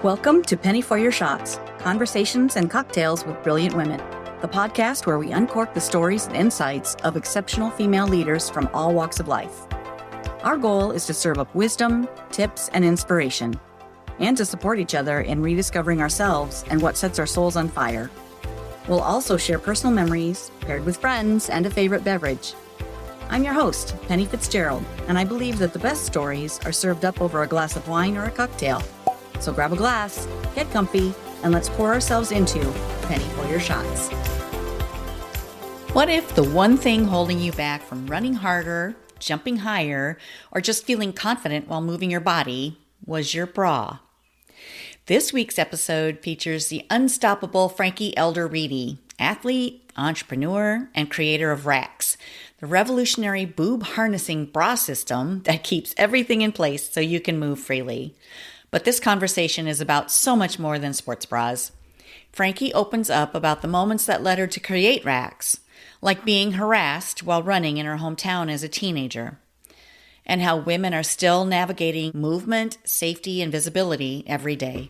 Welcome to Penny for Your Shots, Conversations and Cocktails with Brilliant Women, the podcast where we uncork the stories and insights of exceptional female leaders from all walks of life. Our goal is to serve up wisdom, tips, and inspiration, and to support each other in rediscovering ourselves and what sets our souls on fire. We'll also share personal memories, paired with friends and a favorite beverage. I'm your host, Penny Fitzgerald, and I believe that the best stories are served up over a glass of wine or a cocktail. So grab a glass, get comfy, and let's pour ourselves into Penny for Your Shots. What if the one thing holding you back from running harder, jumping higher, or just feeling confident while moving your body was your bra? This week's episode features the unstoppable Frankie Elder-Reedy, athlete, entrepreneur, and creator of Wrax, the revolutionary boob-harnessing bra system that keeps everything in place so you can move freely. But this conversation is about so much more than sports bras. Frankie opens up about the moments that led her to create Wrax, like being harassed while running in her hometown as a teenager, and how women are still navigating movement, safety, and visibility every day.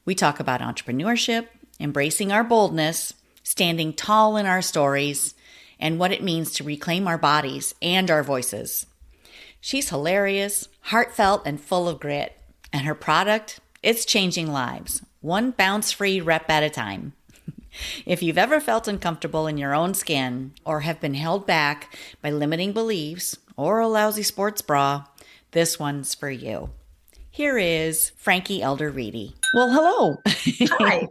We talk about entrepreneurship, embracing our boldness, standing tall in our stories, and what it means to reclaim our bodies and our voices. She's hilarious, heartfelt, and full of grit. And her product, it's changing lives, one bounce-free rep at a time. If you've ever felt uncomfortable in your own skin or have been held back by limiting beliefs or a lousy sports bra, this one's for you. Here is Frankie Elder-Reedy. Well, hello. Hi.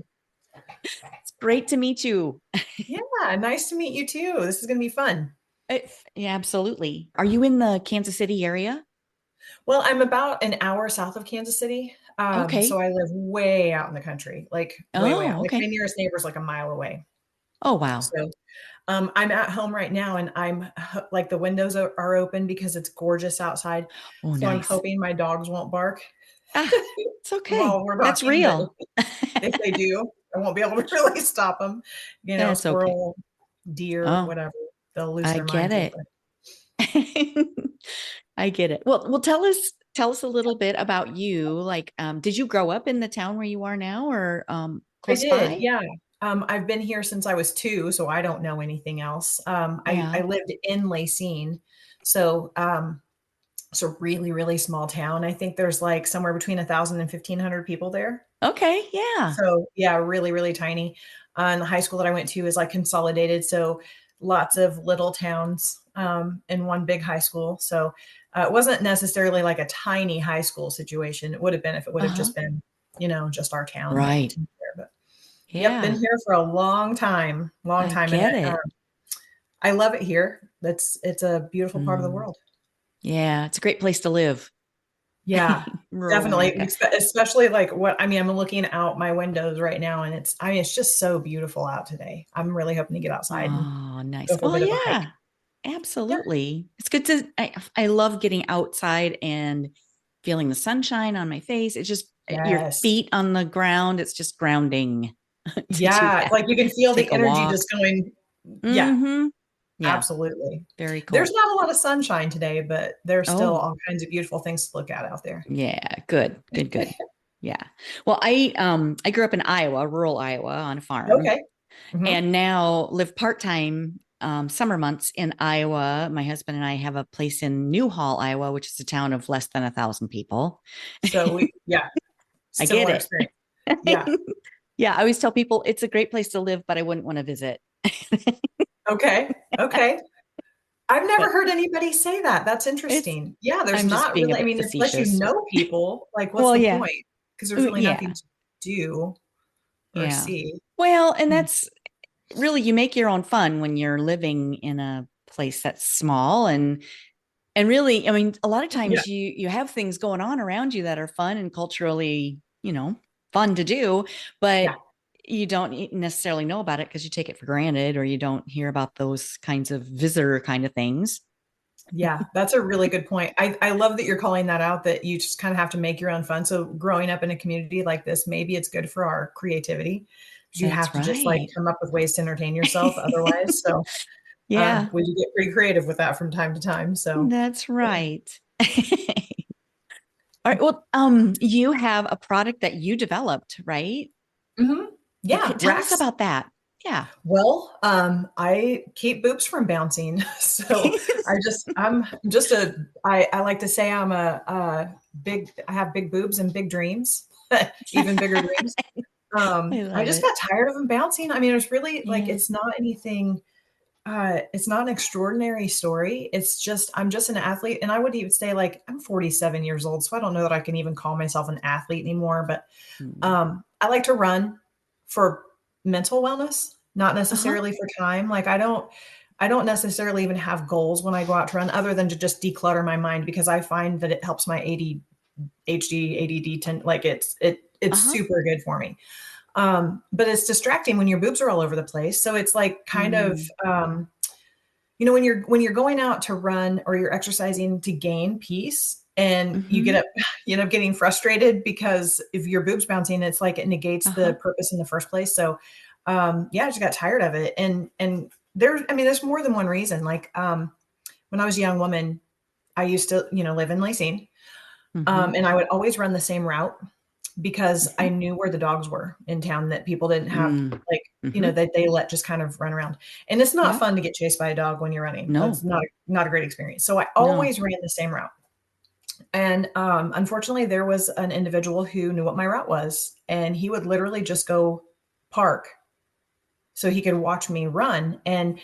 It's great to meet you. Yeah, nice to meet you too. This is going to be fun. Yeah, absolutely. Are you in the Kansas City area? Well, I'm about an hour south of Kansas City. Okay. So I live way out in the country, like way out. Okay. Like my nearest neighbor is like a mile away. Oh, wow. So I'm at home right now and I'm like the windows are open because it's gorgeous outside. Oh, So I'm nice. hoping my dogs won't bark. It's okay. While we're That's talking, real. if they do, I won't be able to really stop them. You know, That's squirrel, deer, Oh, whatever. They'll lose I their get minds. it. I get it. Well, tell us a little bit about you. Like, did you grow up in the town where you are now, or I close did, by? yeah. I've been here since I was 2, so I don't know anything else. I Yeah. lived in Lacine, so it's a really, really small town. I think there's like somewhere between 1,000 and 1,500 people there. Okay. Yeah. So yeah, really, really tiny. And the high school that I went to is like consolidated, so lots of little towns in one big high school. So it wasn't necessarily like a tiny high school situation. It would have been if it would have just been, just our town. Right. But yep, been Yeah. here for a long time, I and get it. I love it here. It's a beautiful part of the Mm. world. Yeah. It's a great place to live. Yeah, Rural definitely. America. Especially like I'm looking out my windows right now and it's just so beautiful out today. I'm really hoping to get outside and Oh, nice. go for a Well, bit of a hike. yeah, absolutely. It's good to, I love getting outside and feeling the sunshine on my face. It's just your Yes. feet on the ground. It's just grounding to do Yeah, that. like you can feel the Take a energy walk. just going. Yeah, Mm-hmm. Yeah. absolutely. Very cool. There's not a lot of sunshine today, but there's still Oh, all kinds of beautiful things to look at out there. yeah. Good. Yeah. Well, I grew up in Iowa, rural Iowa, on a farm. Okay. Mhm. And now live part-time summer months in Iowa. My husband and I have a place in Newhall, Iowa, which is a town of less than 1,000 people. So I get similar it. experience. Yeah. Yeah. I always tell people it's a great place to live, but I wouldn't want to visit. Okay. I've never heard anybody say that. That's interesting. Yeah, there's I'm just not being a really, bit unless you facetious. know people, like what's Well, the yeah. point? Because there's really Yeah. nothing to do or Yeah. see. Well, and that's really, you make your own fun when you're living in a place that's small and really, I mean, a lot of times you have things going on around you that are fun and culturally, fun to do, but Yeah. you don't necessarily know about it because you take it for granted or you don't hear about those kinds of visitor kind of things. Yeah, that's a really good point. I love that you're calling that out, that you just kind of have to make your own fun. So growing up in a community like this, maybe it's good for our creativity. You have to just like come up with ways to entertain yourself otherwise. So Yeah, we do get pretty creative with that from time to time. So that's right. All right. Well, you have a product that you developed, right? Hmm. Okay, Yeah, tell us Wrax. about that. Yeah. Well, I keep boobs from bouncing. So I like to say I have big boobs and big dreams, even bigger dreams. I I love just it. got tired of them bouncing. I mean, it's really like, Yeah. it's not an extraordinary story. I'm just an athlete. And I would even say, like, I'm 47 years old. So I don't know that I can even call myself an athlete anymore, but Mm. I like to run for mental wellness, not Uh-huh. necessarily for time. Like, I don't necessarily even have goals when I go out to run other than to just declutter my mind, because I find that it helps my ADHD, ADD, like it's Uh-huh. super good for me. But it's distracting when your boobs are all over the place. So it's like kind of, Mm. when you're going out to run or you're exercising to gain peace, and Mm-hmm. you end up getting frustrated because if your boobs bouncing, it's like it negates Uh-huh. the purpose in the first place. So yeah, I just got tired of it. And there's more than one reason. Like, when I was a young woman, I used to, live in Lacing. Mm-hmm. And I would always run the same route because Mm-hmm. I knew where the dogs were in town that people didn't have, Mm. like, Mm-hmm. that they let just kind of run around. And it's not Yeah. fun to get chased by a dog when you're running. That's No. not a great experience. So I No. always ran the same route. And unfortunately, there was an individual who knew what my route was, and he would literally just go park so he could watch me run. And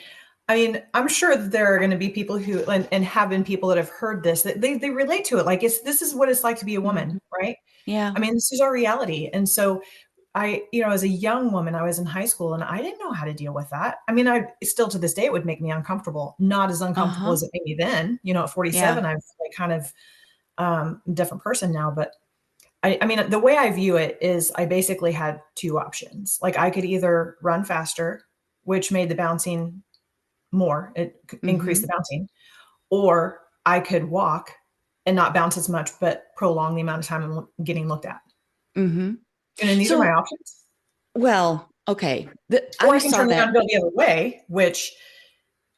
I mean, I'm sure that there are going to be people who, and have been people that have heard this, that they relate to it. Like, this is what it's like to be a woman, Mhm. right? Yeah. I mean, this is our reality. And so as a young woman, I was in high school and I didn't know how to deal with that. I mean, I still to this day, it would make me uncomfortable, not as uncomfortable Uh-huh. as it made me then. At Yeah. 47, I've like kind of different person now. But I mean, the way I view it is I basically had two options. Like, I could either run faster, which made the bouncing more, it increased Mm-hmm. the bouncing, or I could walk and not bounce as much, but prolong the amount of time I'm getting looked at. Mm-hmm. And then these are my So, options. well, okay. Or I I can saw turn around that. and go the other way, which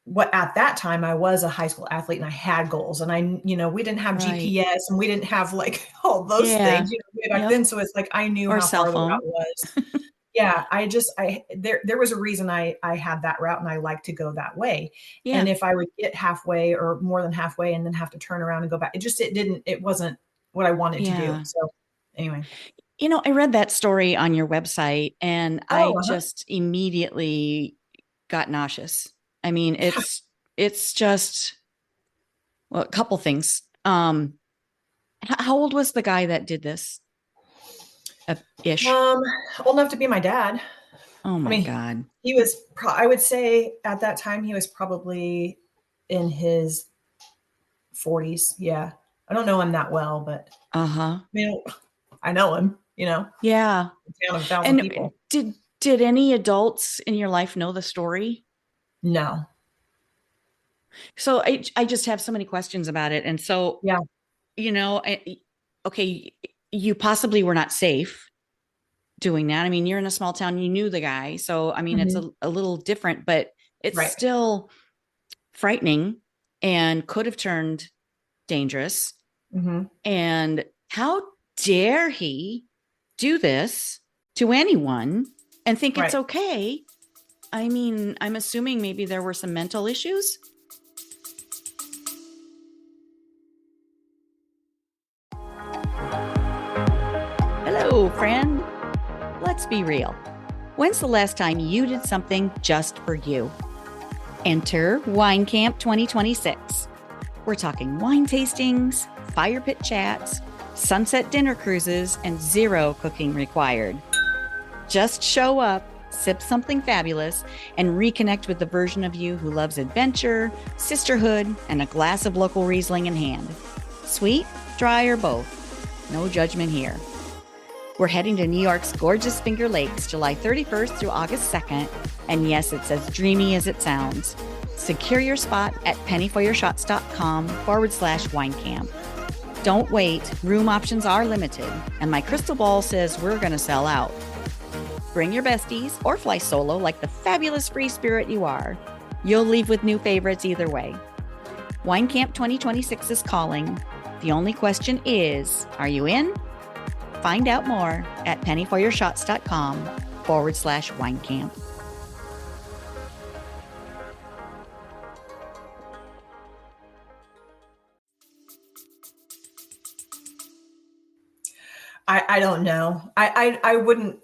what at that time I was a high school athlete and I had goals, and we didn't have Right. GPS and we didn't have like all those Yeah. things, way back Yep. then. So it's like I knew Or a how cell far the route phone. was. Yeah, there was a reason I had that route and I like to go that way. And Yeah. if I would get halfway or more than halfway and then have to turn around and go back, it wasn't what I wanted to do. Yeah. So anyway. I read that story on your website and I Oh, uh-huh. just immediately got nauseous. I mean, Yeah. it's just, well, a couple things. How old was the guy that did this? Ish. Um, Old enough to be my dad. Oh I my mean, God. I would say at that time he was probably in his 40s. Yeah. I don't know him that well, but Uh-huh. I mean, I know him, Yeah. a town of 1,000 And people. did any adults in your life know the story? No. So I just have so many questions about it. And so, Yeah. okay, you possibly were not safe doing that. I mean, you're in a small town, you knew the guy. So, I mean, it's Mhm. a little different, but it's Right. still frightening and could have turned dangerous. Mhm. And how dare he do this to anyone and think it's Right. okay? I mean, I'm assuming maybe there were some mental issues. Hello, friend. Let's be real. When's the last time you did something just for you? Enter Wine Camp 2026. We're talking wine tastings, fire pit chats, sunset dinner cruises, and zero cooking required. Just show up, sip something fabulous, and reconnect with the version of you who loves adventure, sisterhood, and a glass of local Riesling in hand. Sweet, dry, or both. No judgment here. We're heading to New York's gorgeous Finger Lakes, July 31st through August 2nd. And yes, it's as dreamy as it sounds. Secure your spot at pennyforyourshots.com/winecamp. Don't wait. Room options are limited. And my crystal ball says we're going to sell out. Bring your besties or fly solo like the fabulous free spirit you are. You'll leave with new favorites either way. Wine Camp 2026 is calling. The only question is, are you in? Find out more at pennyforyourshots.com/wine camp. I don't know. I wouldn't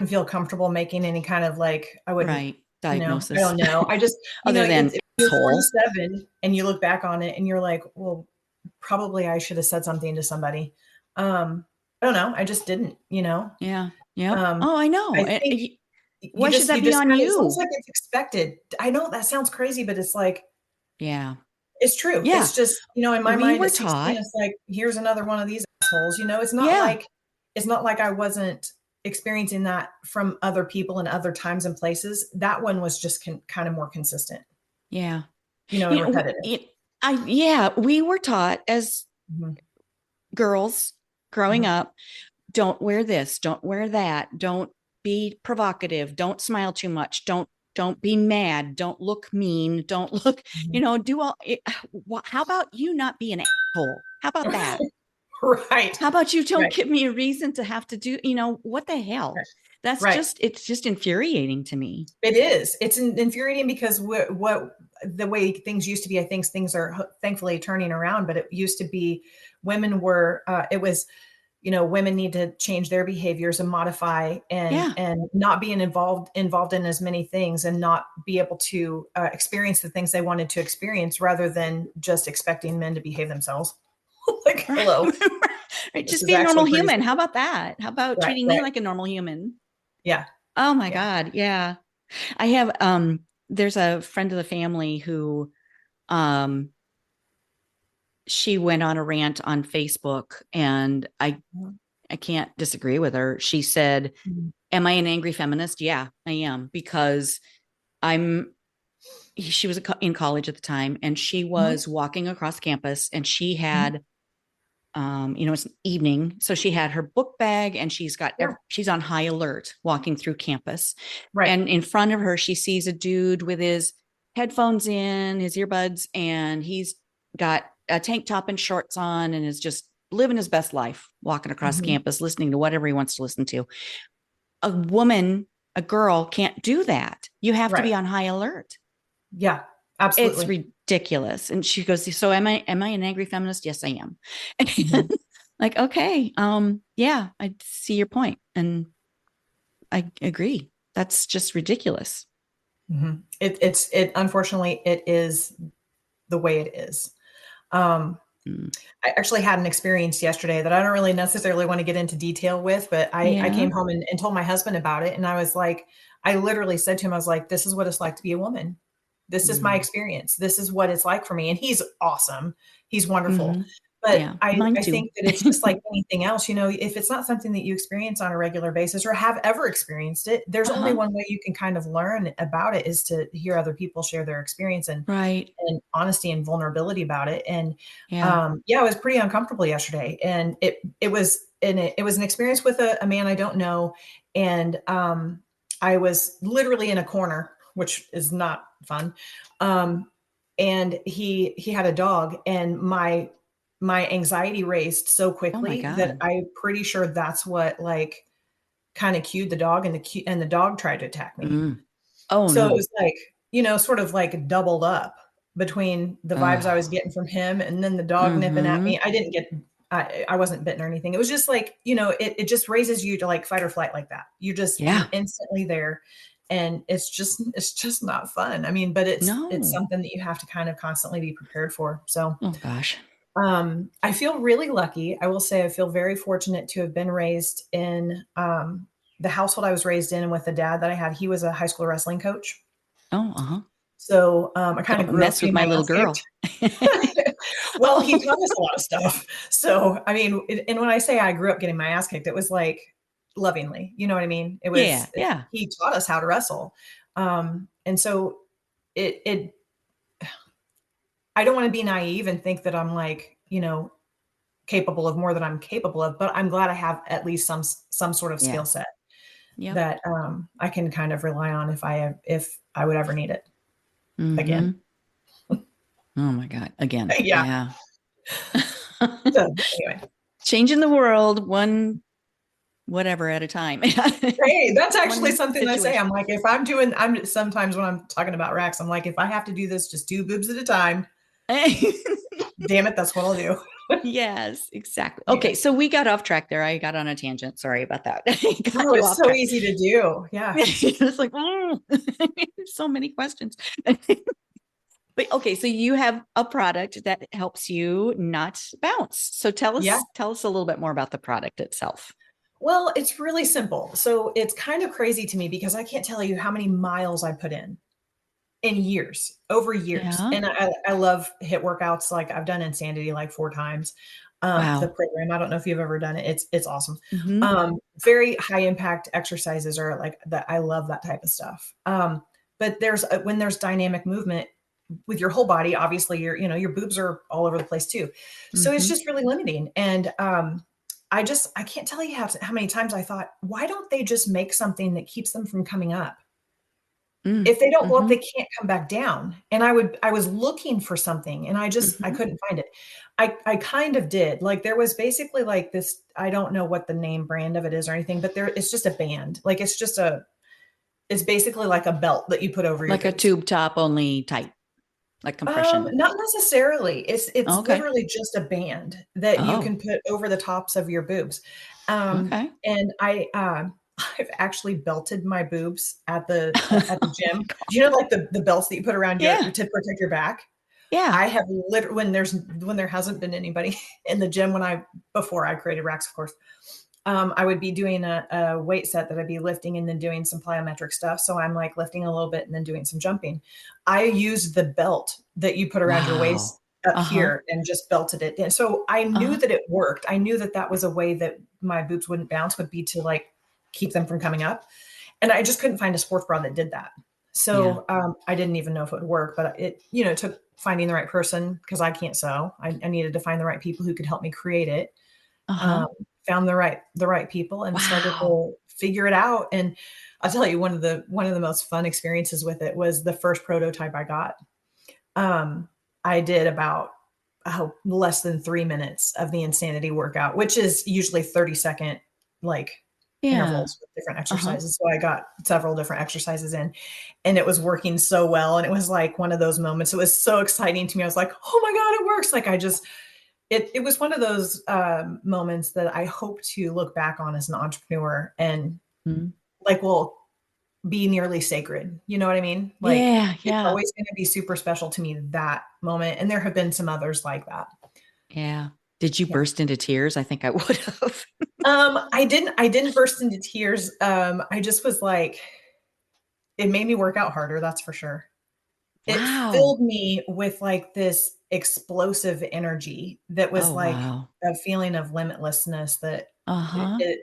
feel comfortable making any kind of like, I wouldn't, Right. Diagnosis. I don't know. I just, Other than if you're 47 and you look back on it and you're like, well, probably I should have said something to somebody. I don't know. I just didn't, Yeah. Yeah. I know. I think why should that be on you? It's almost like it's expected. I know that sounds crazy, but it's like, yeah, it's true. Yeah. It's just, in my mind, were at 16, taught. it's like, here's another one of these assholes. It's not like I wasn't experiencing that from other people in other times and places. That one was just kind of more consistent. Yeah. And repetitive. We were taught as girls growing up, don't wear this, don't wear that, don't be provocative, don't smile too much, don't be mad, don't look mean, don't look, do all. How about you not be an asshole? How about that? Right. How about you don't give me a reason to have to do, what the hell? Right. That's it's just infuriating to me. It is. It's infuriating because what the way things used to be, I think things are thankfully turning around, but it used to be women were, it was, women need to change their behaviors and modify and not being involved in as many things and not be able to experience the things they wanted to experience rather than just expecting men to behave themselves. Like, hello. Right. Just be a normal human. How about that? How about treating me like a normal human? Yeah. Oh my God. Yeah. I have, there's a friend of the family who, she went on a rant on Facebook and I can't disagree with her. She said, am I an angry feminist? Yeah, I am, because she was in college at the time and she was walking across campus and she had, it's an evening. So she had her book bag and she's on high alert walking through campus. Right. And in front of her, she sees a dude with his headphones in, his earbuds, and he's got a tank top and shorts on and is just living his best life, walking across campus, listening to whatever he wants to listen to. A girl can't do that. You have to be on high alert. Yeah, absolutely. It's ridiculous. And she goes, so am I an angry feminist? Yes, I am. Like, okay. Yeah, I see your point. And I agree. That's just ridiculous. It unfortunately, it is the way it is. I actually had an experience yesterday that I don't really necessarily want to get into detail with, but I came home and told my husband about it. And I was like, I literally said to him, I was like, this is what it's like to be a woman. This is my experience. This is what it's like for me. And he's awesome. He's wonderful. But I think that it's just like anything else, if it's not something that you experience on a regular basis or have ever experienced it, there's only one way you can kind of learn about it is to hear other people share their experience and honesty and vulnerability about it. And it was pretty uncomfortable yesterday. And it was an experience with a man I don't know. And I was literally in a corner, which is not fun. And he had a dog, and my anxiety raced so quickly that I'm pretty sure that's what like kind of cued the dog, and the dog tried to attack me. So it was like, sort of like doubled up between the vibes I was getting from him and then the dog nipping at me. I wasn't bitten or anything. It was just like, it just raises you to like fight or flight like that. You're instantly there. And it's just not fun. I mean, but it's something that you have to kind of constantly be prepared for. So, oh gosh. I feel really lucky. I will say I feel very fortunate to have been raised in the household I was raised in, and with the dad that I had. He was a high school wrestling coach. Oh, So I kind of grew mess up with my little girl. Well, he taught us a lot of stuff. So I mean, and when I say I grew up getting my ass kicked, it was like lovingly. You know what I mean? It was he taught us how to wrestle, and so it. I don't want to be naive and think that I'm like, capable of more than I'm capable of, but I'm glad I have at least some sort of skill set that I can kind of rely on if I would ever need it again. Oh my God. Again. Yeah. So anyway. Changing the world one whatever at a time. Hey, that's actually One something I say. situation. I'm like, I'm sometimes when I'm talking about Wrax, I'm like, if I have to do this, just 2 boobs at a time. Damn it, that's what I'll do. Yes, exactly. Yeah. Okay, so we got off track there. I got on a tangent. Sorry about that. Got Oh, you it's off so track. easy to do. Yeah. It's like, so many questions. But okay, so you have a product that helps you not bounce. So Yeah. tell us a little bit more about the product itself. Well, it's really simple. So it's kind of crazy to me because I can't tell you how many miles I put in years, over years. Yeah. And I love hit workouts. Like I've done Insanity like 4 times. The Wow. program, I don't know if you've ever done it. It's awesome. Mm-hmm. Very high impact exercises are like that. I love that type of stuff. But when there's dynamic movement with your whole body, obviously your boobs are all over the place too. So it's Mm-hmm. just really limiting. And I can't tell you how many times I thought, why don't they just make something that keeps them from coming up? If they don't go up, Mm-hmm. they can't come back down. And I was looking for something and I Mm-hmm. couldn't find it. I kind of did. Like there was basically like this, I don't know what the name brand of it is or anything, but it's just a band. Like it's basically like a belt that you put over your Like a boobs. tube top, only tight, like compression. Not necessarily. It's Okay. literally just a band that you Oh, can put over the tops of your boobs. okay. And I've actually belted my boobs at the Oh my gym. God. Do you know like the belts that you put around your Yeah. to protect your back? Yeah. I have literally when there hasn't been anybody in the gym before I created Wrax, of course. I would be doing a weight set that I'd be lifting and then doing some plyometric stuff. So I'm like lifting a little bit and then doing some jumping. I used the belt that you put around your Wow. waist up Uh-huh. here and just belted it. And so I knew Uh-huh. that it worked. I knew that that was a way that my boobs wouldn't bounce, would be to like keep them from coming up. And I just couldn't find a sports bra that did that. Yeah. So I didn't even know if it would work, but it took finding the right person because I can't sew. I needed to find the right people who could help me create it. Uh-huh. um, Found the right people and started Wow. to figure it out. And I'll tell you, one of the most fun experiences with it was the first prototype I got. I did about less than 3 minutes of the Insanity workout, which is usually 30-second like Yeah. intervals with different Uh-huh. exercises. So I got several different exercises in and it was working so well. And it was like one of those moments. It was so exciting to me. I was like, oh my God, it works. Like it was one of those moments that I hope to look back on as an entrepreneur and Mhm. like will be nearly sacred. You know what I mean? Like Yeah. it's Yeah. always going to be super special to me, that moment. And there have been some others like that. Yeah. Did you Yeah. burst into tears? I think I would have. I didn't burst into tears. I just was like, it made me work out harder. That's for sure. It Wow. filled me with like this explosive energy that was Oh, like wow. a feeling of limitlessness that it, Uh-huh. it,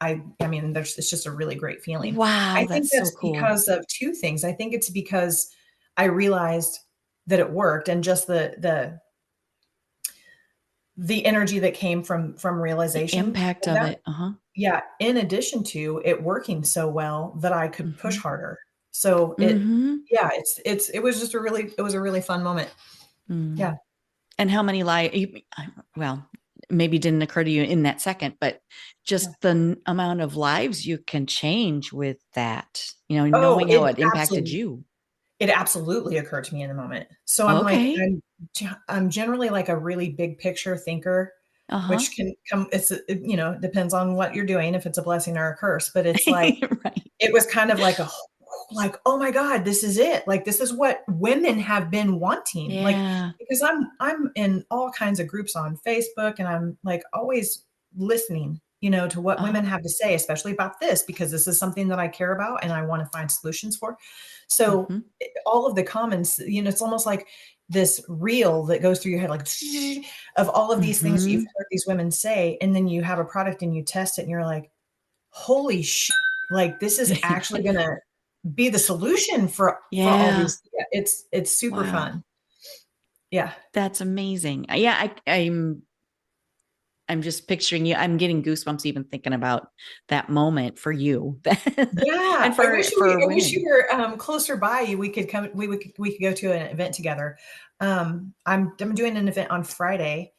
I mean, it's just a really great feeling. I Wow. think That's so that's cool. because of two things. I think it's because I realized that it worked and just the energy that came from The realization impact of of that. it. Uh-huh. Yeah, in addition to it working so well that I could push Mm-hmm. harder. So Mm-hmm. yeah, it was just it was a really fun moment. Mm. Yeah. And how many well, maybe didn't occur to you in that second, but Yeah. just the amount of lives you can change with that, Oh, knowing how it impacted you. it absolutely occurred to me in the moment. So I'm like, Okay. I'm generally like a really big picture thinker, Uh-huh. which can come, it depends on what you're doing, if it's a blessing or a curse, but it's like, Right. it was kind of like like, oh my God, this is it. Like, this is what women have been wanting. Like, Yeah. because I'm in all kinds of groups on Facebook and I'm like always listening, to what Uh-huh. women have to say, especially about this, because this is something that I care about and I want to find solutions for. So Mm-hmm. all of the comments, it's almost like this reel that goes through your head, like of all of these things you've Mm-hmm. heard these women say. And then you have a product and you test it and you're like, holy shit, like this is actually Right. going to be the solution for all Yeah. these. Yeah, it's super Wow. fun. Yeah. That's amazing. Yeah, I'm just picturing you. I'm getting goosebumps even thinking about that moment for you Yeah. and for I wish you women. were closer by. We could come, we could go to an event together. I'm doing an event on Friday.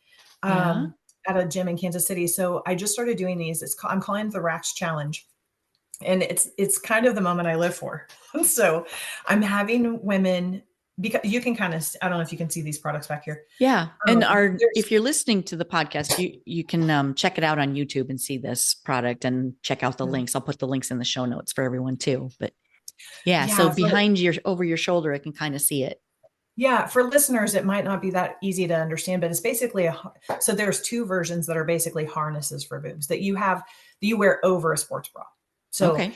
Yeah. at a gym in Kansas City. So I just started doing these. I'm calling it the Wrax challenge. And it's kind of the moment I live for. So I'm having women, because you can kind of, I don't know if you can see these products back here. Yeah. And There's if you're listening to the podcast, you can check it out on YouTube and see this product and check out the links. I'll put the links in the show notes for everyone too. But yeah, so behind over your shoulder, I can kind of see it. Yeah, for listeners, it might not be that easy to understand, but it's basically so there's two versions that are basically harnesses for boobs that you wear over a sports bra. So Okay.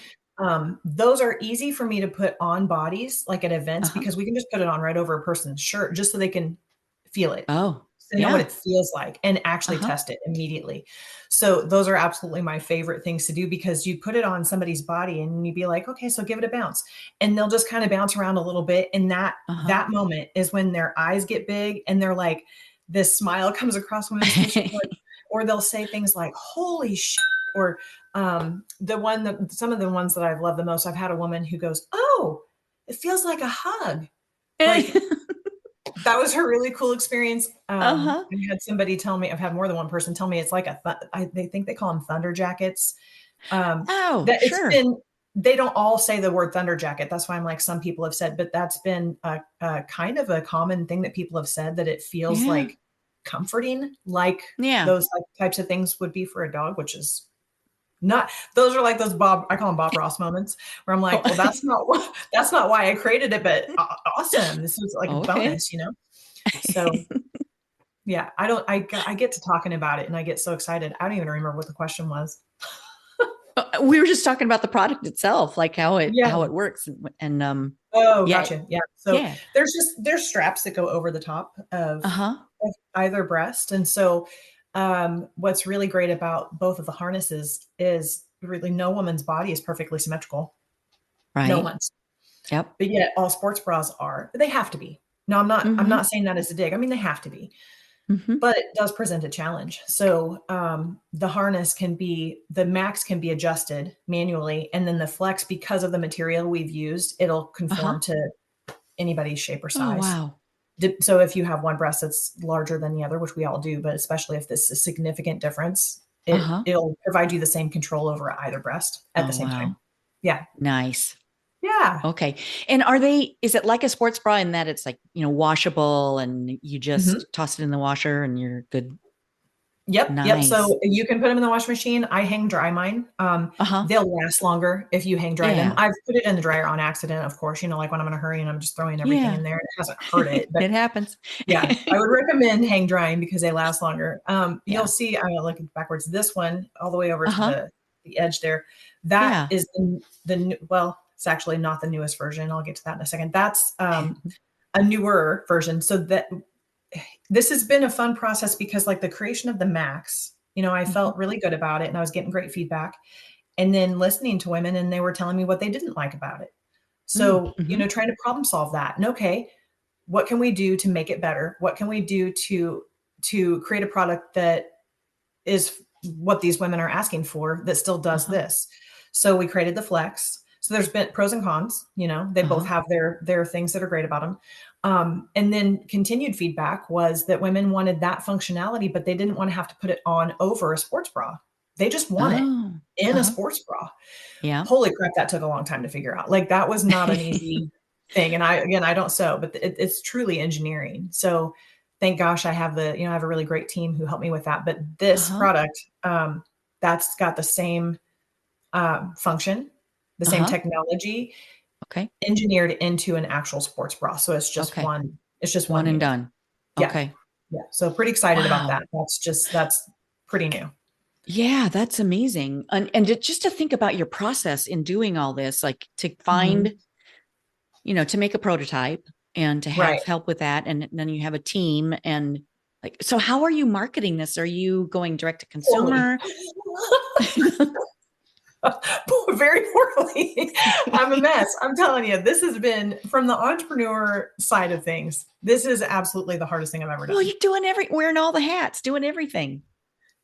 those are easy for me to put on bodies, like at events, Uh-huh. because we can just put it on right over a person's shirt just so they can feel it. Oh, So know what it feels like and actually Uh-huh. test it immediately. So those are absolutely my favorite things to do, because you put it on somebody's body and you'd be like, okay, so give it a bounce, and they'll just kind of bounce around a little bit. And that moment is when their eyes get big and they're like, this smile comes across women's faces, or they'll say things like, holy shit. Or some of the ones that I've loved the most, I've had a woman who goes, oh, it feels like a hug. Like, that was her really cool experience. I had somebody tell me, I've had more than one person tell me it's like they think they call them thunder jackets. Sure. They don't all say the word thunder jacket. That's why I'm like, some people have said, but that's been a kind of a common thing that people have said, that it feels like comforting, like those types of things would be for a dog, which is not, those are like those I call them Bob Ross moments, where I'm like, well, that's not why I created it, but awesome. This is like a bonus, So yeah, I get to talking about it and I get so excited. I don't even remember what the question was. We were just talking about the product itself, like how it works. And gotcha. Yeah. So there's straps that go over the top of either breast. And so what's really great about both of the harnesses is really no woman's body is perfectly symmetrical. Right. No one's. Yep. But yet all sports bras are. They have to be. No, I'm not saying that as a dig. I mean, they have to be. But it does present a challenge. So the harness the max can be adjusted manually, and then the flex, because of the material we've used, it'll conform to anybody's shape or size. Oh, wow. So if you have one breast that's larger than the other, which we all do, but especially if this is a significant difference, it'll provide you the same control over either breast at the same time. Yeah. Nice. Yeah. Okay. And is it like a sports bra in that it's like, washable and you just toss it in the washer and you're good? Yep. Nice. Yep. So you can put them in the washing machine. I hang dry mine. They'll last longer if you hang dry them. I've put it in the dryer on accident, of course, like when I'm in a hurry and I'm just throwing everything in there. It hasn't hurt it. But it happens. Yeah. I would recommend hang drying because they last longer. You'll see, I'm looking backwards, this one all the way over to the edge there. That is it's actually not the newest version. I'll get to that in a second. That's a newer version. So this has been a fun process because, like, the creation of the Max, I felt really good about it and I was getting great feedback. And then listening to women, and they were telling me what they didn't like about it. So, trying to problem solve that. And okay, what can we do to make it better? What can we do to create a product that is what these women are asking for that still does this? So we created the Flex. So there's been pros and cons, they both have their things that are great about them. And then continued feedback was that women wanted that functionality, but they didn't want to have to put it on over a sports bra. They just want it in a sports bra. Yeah. Holy crap. That took a long time to figure out. Like, that was not an easy thing. And I don't sew, but it's truly engineering. So thank gosh I have I have a really great team who helped me with that. But this product, that's got the same function, the same technology, engineered into an actual sports bra. So it's just one and done. Yeah. Okay. Yeah. So pretty excited about that. That's pretty new. Yeah, that's amazing. And just to think about your process in doing all this, like to find, to make a prototype and to have help with that. And then you have a team and so how are you marketing this? Are you going direct to consumer? Very poorly. I'm a mess. I'm telling you, this has been, from the entrepreneur side of things, this is absolutely the hardest thing I've ever done. Well, you're wearing all the hats, doing everything.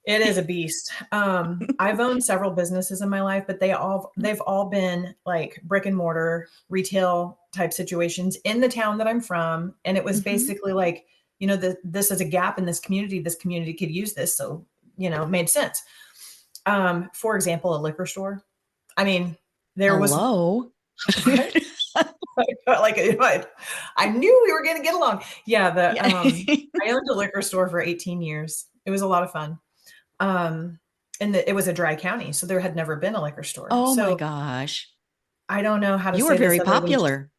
It is a beast. I've owned several businesses in my life, but they've all been like brick and mortar retail type situations in the town that I'm from. And it was basically like this is a gap in this community. This community could use this. So, it made sense. For example, a liquor store. I mean, there was Hello. right? Like I knew we were going to get along. Yeah. I owned a liquor store for 18 years. It was a lot of fun. And it was a dry county, so there had never been a liquor store. Oh so my gosh. I don't know how to You say were this very other than popular.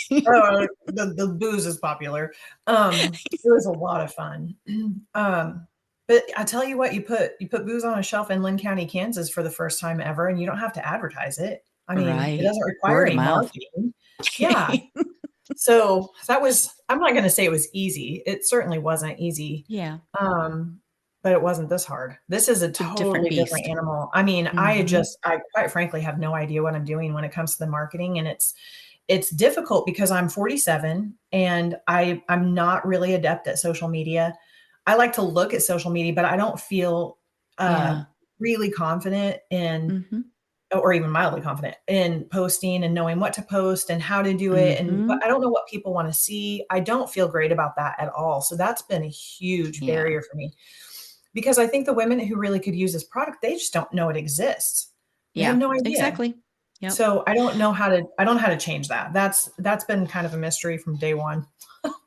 the booze is popular. It was a lot of fun. But I tell you what, you put booze on a shelf in Lynn County, Kansas for the first time ever, and you don't have to advertise it. I mean, it Right. doesn't require Word of any mouth. marketing. Yeah. So I'm not going to say it was easy. It certainly wasn't easy. Yeah. But it wasn't this hard. This is a totally different animal. I mean, I quite frankly have no idea what I'm doing when it comes to the marketing, and it's difficult because I'm 47 and I'm not really adept at social media. I like to look at social media, but I don't feel really confident in, or even mildly confident in posting and knowing what to post and how to do it. But I don't know what people want to see. I don't feel great about that at all. So that's been a huge barrier for me, because I think the women who really could use this product, they just don't know it exists. They have no idea. Exactly. Yep. So I don't know how to change that. That's been kind of a mystery from day one.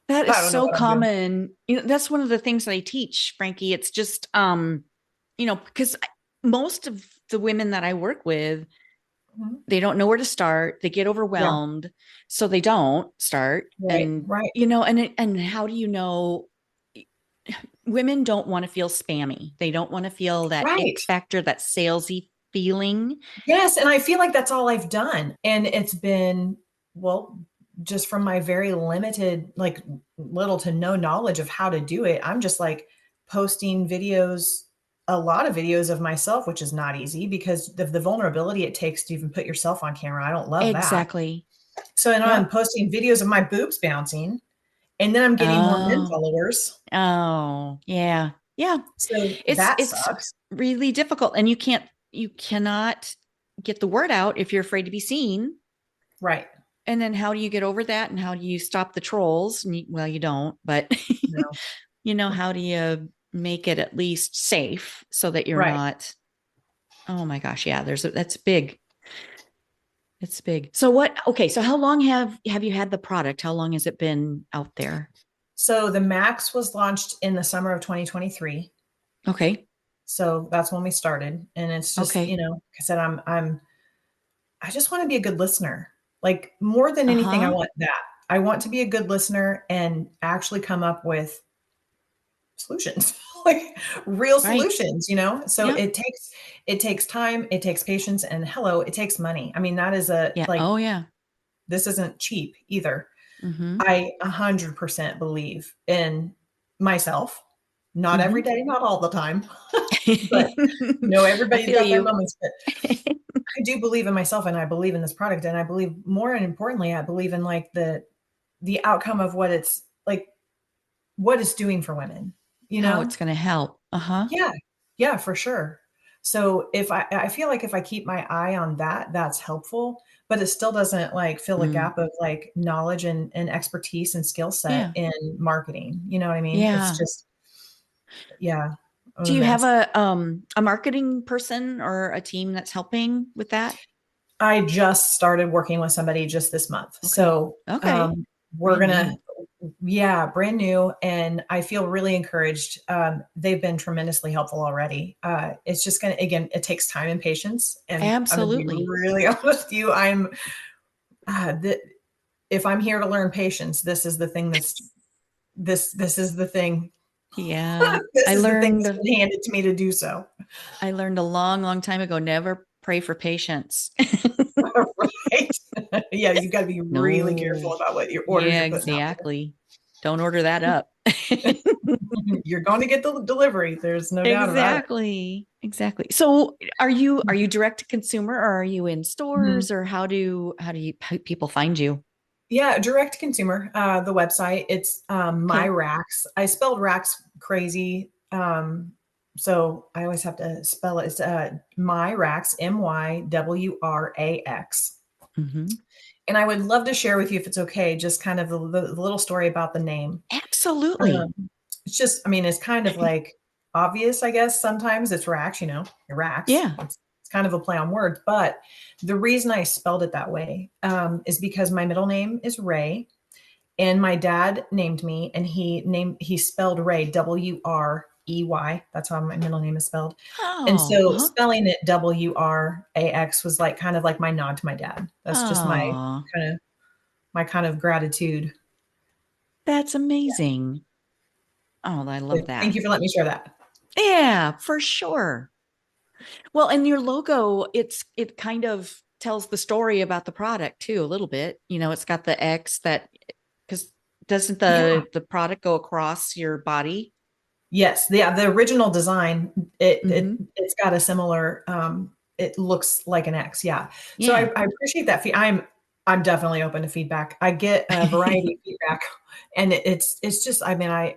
That is so common. That's one of the things that I teach, Frankie. It's just, because most of the women that I work with, they don't know where to start. They get overwhelmed. So they don't start. And how do you know? Women don't want to feel spammy. They don't want to feel that X factor, that salesy feeling. Yes. And I feel like that's all I've done. And it's been, just from my very limited, like little to no knowledge of how to do it. I'm just like posting videos, a lot of videos of myself, which is not easy because of the vulnerability it takes to even put yourself on camera. I don't love that. Exactly. So I'm posting videos of my boobs bouncing, and then I'm getting more men followers. Oh, yeah. Yeah. So it's sucks. Really difficult. And you cannot get the word out if you're afraid to be seen. Right. And then how do you get over that? And how do you stop the trolls? You don't, but how do you make it at least safe so that you're not, oh my gosh. Yeah. That's big. It's big. So so how long have you had the product? How long has it been out there? So the Max was launched in the summer of 2023. Okay. So that's when we started. And it's just, like I said, I just want to be a good listener. Like more than anything, I want that. I want to be a good listener and actually come up with solutions, like real solutions, So it takes time, it takes patience, and it takes money. I mean, that is this isn't cheap either. I 100% believe in myself, not every day, not all the time, but everybody's got their moments, but I do believe in myself, and I believe in this product, and I believe more, and importantly, I believe in like the outcome of what it's like, what it's doing for women, how it's going to help. Yeah, for sure. So if I feel like if I keep my eye on that, that's helpful, but it still doesn't like fill a gap of like knowledge and expertise and skill set in marketing. You know what I mean? Yeah. It's just, Do you have a marketing person or a team that's helping with that? I just started working with somebody just this month. Okay. So we're going to, brand new. And I feel really encouraged. They've been tremendously helpful already. It's just going to, again, it takes time and patience. And absolutely, I'm gonna be really honest with you. If I'm here to learn patience, this is the thing this is the thing. Yeah. I learned the thing that's been handed to me to do so. I learned a long, long time ago, never pray for patience. Right. Yeah. You got to be really careful about what your orders are putting exactly. Don't order that up. You're going to get the delivery. There's no doubt about it. Exactly. So are you direct to consumer, or are you in stores, or how do people find you? Yeah, direct to consumer. The website, it's my Wrax. I spelled Wrax crazy. So I always have to spell it. It's my Wrax, MYWRAX. And I would love to share with you, if it's okay, just kind of the little story about the name. Absolutely. It's just, I mean, it's kind of like obvious, I guess. Sometimes it's Wrax, Wrax. Yeah. It's kind of a play on words, but the reason I spelled it that way is because my middle name is Ray, and my dad named me, and he spelled Ray Wrey. That's how my middle name is spelled. And Oh, so spelling it Wrax was like kind of like my nod to my dad. That's just oh, my kind of gratitude. that's amazing. Oh, I love Thank that. you for letting me share that. Yeah, for sure. Well, and your logo, it kind of tells the story about the product too, a little bit. It's got the X that because doesn't Yeah. the product go across your body? Yes. The original design, Mm-hmm. it's got a similar, it looks like an X. Yeah. So Yeah. I appreciate that. I'm definitely open to feedback. I get a variety of feedback, and it's just, I mean,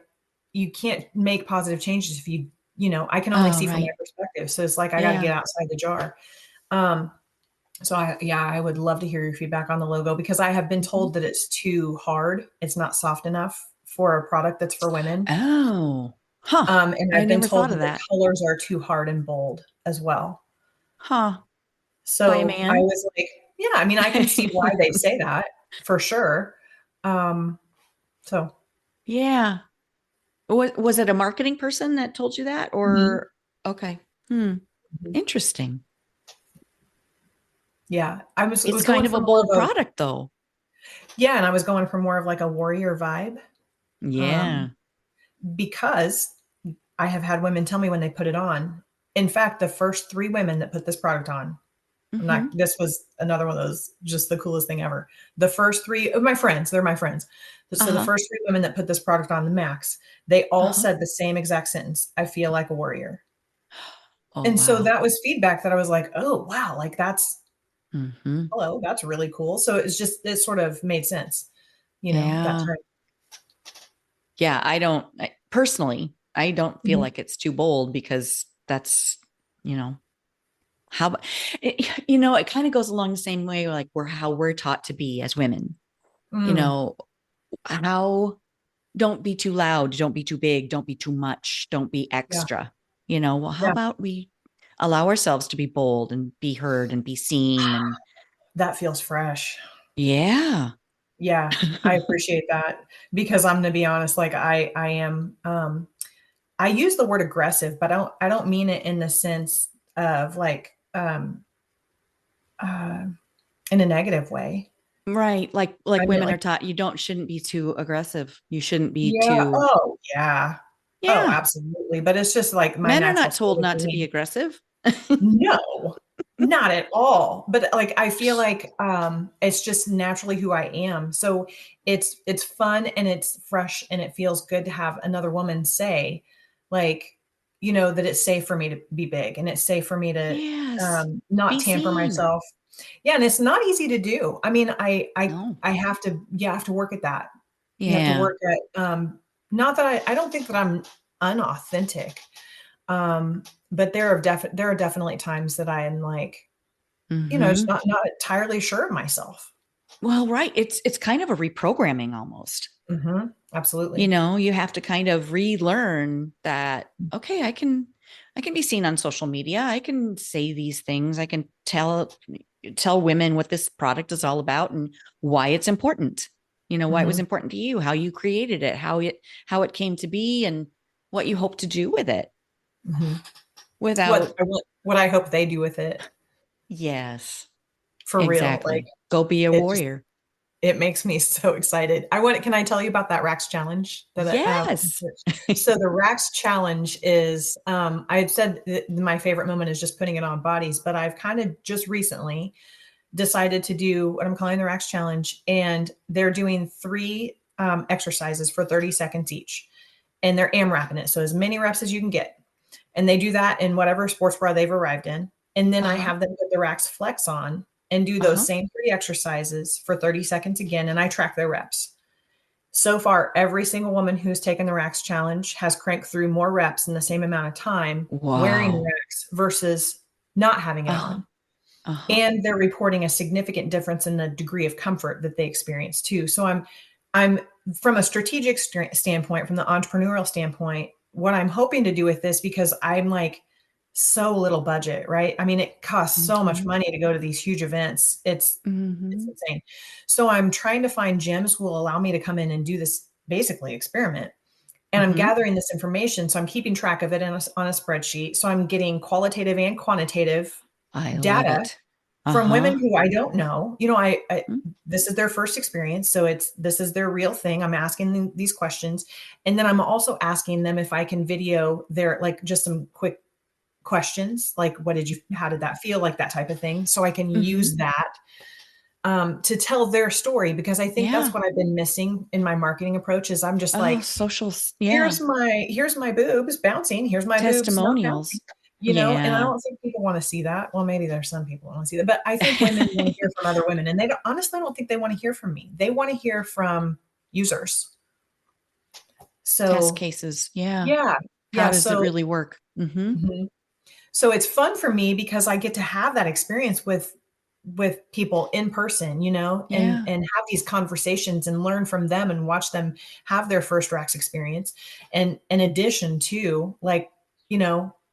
you can't make positive changes if I can only Oh, see from my right. perspective. So it's like, I got to Yeah. get outside the jar. So I would love to hear your feedback on the logo, because I have been Mhm. told that it's too hard. It's not soft enough for a product that's for women. Oh, huh. And I I've been never told thought that of the that. colors are too hard and bold as well. Huh. By a So I man? was like, yeah, I mean, I can see why they say that for sure. Um, so Yeah. Was it a marketing person that told you that mhm, or okay. Hmm. mhm. Interesting. Yeah, I It's was kind going of for a more bold of a, product though. yeah, and I was going for more of like a warrior vibe. Yeah. Um, because I have had women tell me when they put it on. In fact, the first 3 women that put this product on, Mm-hmm. this was another one of those, just the coolest thing ever. The first 3 of my friends, they're my friends. So the Uh-huh. first 3 women that put this product on, the max, they all Uh-huh. said the same exact sentence: I feel like a warrior. Oh, And so wow. that was feedback that I was like, oh wow, like Mm-hmm. hello, that's really cool. So it sort of made sense, that Yeah. time. Yeah. Personally, I don't feel Mhm. like it's too bold because that's, you know, how, it kind of goes along the same way, like how we're taught to be as women, you Mm, know, how don't be too loud, don't be too big, don't be too much, don't be yeah, extra. Well, how yeah, about we allow ourselves to be bold and be heard and be seen and that feels fresh. yeah. Yeah, I appreciate that, because I'm gonna be honest, like I am, I use the word aggressive, but I don't mean it in the sense of like, uh, in a negative way. Right. Like I mean, women like, are taught you shouldn't be too aggressive. You shouldn't be yeah, too oh, yeah. Oh, yeah. absolutely, but it's just like my Men are natural not state told of not to be being. aggressive. No, not at all, but, like, I feel like, it's just naturally who I am, so it's fun and it's fresh and it feels good to have another woman say, like, that it's safe for me to be big, and it's safe for me to, Yes. not Be tamper seen. myself. Yeah, and it's not easy to do. I mean, No. I have to, you have to work at that. You have to Yeah. work at, not that I don't think that I'm unauthentic, but there are definitely times that I am like, just Mm-hmm. not entirely sure of myself. Well, right. It's kind of a reprogramming almost. Mhm. Absolutely. You have to kind of relearn that, okay, I can be seen on social media. I can say these things. I can tell women what this product is all about and why it's important. Why it was Mhm. important to you, how you created it, how it came to be and what you hope to do with it Mhm. without What I hope they do with it, yes, for real, like, exactly. Go be a it just warrior. it makes me so excited. Can I tell you about that Rax challenge that Yes. so the Rax challenge is, I had said that my favorite moment is just putting it on bodies, but I've kind of just recently decided to do what I'm calling the Rax challenge, and they're doing 3 exercises for 30 seconds each, and they're AMRAPing it, so as many reps as you can get, and they do that in whatever sports bra they've arrived in, and then I Uh-huh. have them put the Rax Flex on and do those Uh-huh. same 3 exercises for 30 seconds again, and I track their reps. So far, every single woman who's taken the Rax challenge has cranked through more reps in the same amount of time wearing Wow. Rax versus not having it Uh-huh. on. Uh-huh. And they're reporting a significant difference in the degree of comfort that they experience too. So I'm from a strategic standpoint, from the entrepreneurial standpoint, what I'm hoping to do with this, because I'm like so little budget, right? I mean, it costs so much Mhm. money to go to these huge events. It's Mhm. insane. So I'm trying to find gyms who will allow me to come in and do this basically experiment. And I'm Mhm. gathering this information. So I'm keeping track of it on a spreadsheet. So I'm getting qualitative and quantitative I love data it. from women Uh-huh. who I don't know. I Mm. this is their first experience, so this is their real thing. I'm asking them these questions, and then I'm also asking them if I can video their, like, just some quick questions, like, how did that feel, like that type of thing, so I can Mhm. use that to tell their story, because I think that's Yeah. what I've been missing in my marketing approach. Is I'm just Oh, like, socials. Yeah. here's my boobs bouncing, here's my boobs not bouncing, Testimonials. and I Yeah. don't think people wanna see that. Well, maybe there's some people who wanna see that, but I think women wanna hear from other women, and they don't honestly, I don't think they wanna hear from me. They wanna hear from users. Test So, cases. Yeah. yeah. How Yeah, does it so really work? Mhm. mhm. So it's fun for me because I get to have that experience with people in person, and Yeah. have these conversations and learn from them and watch them have their first Wrax experience. And in addition to, like,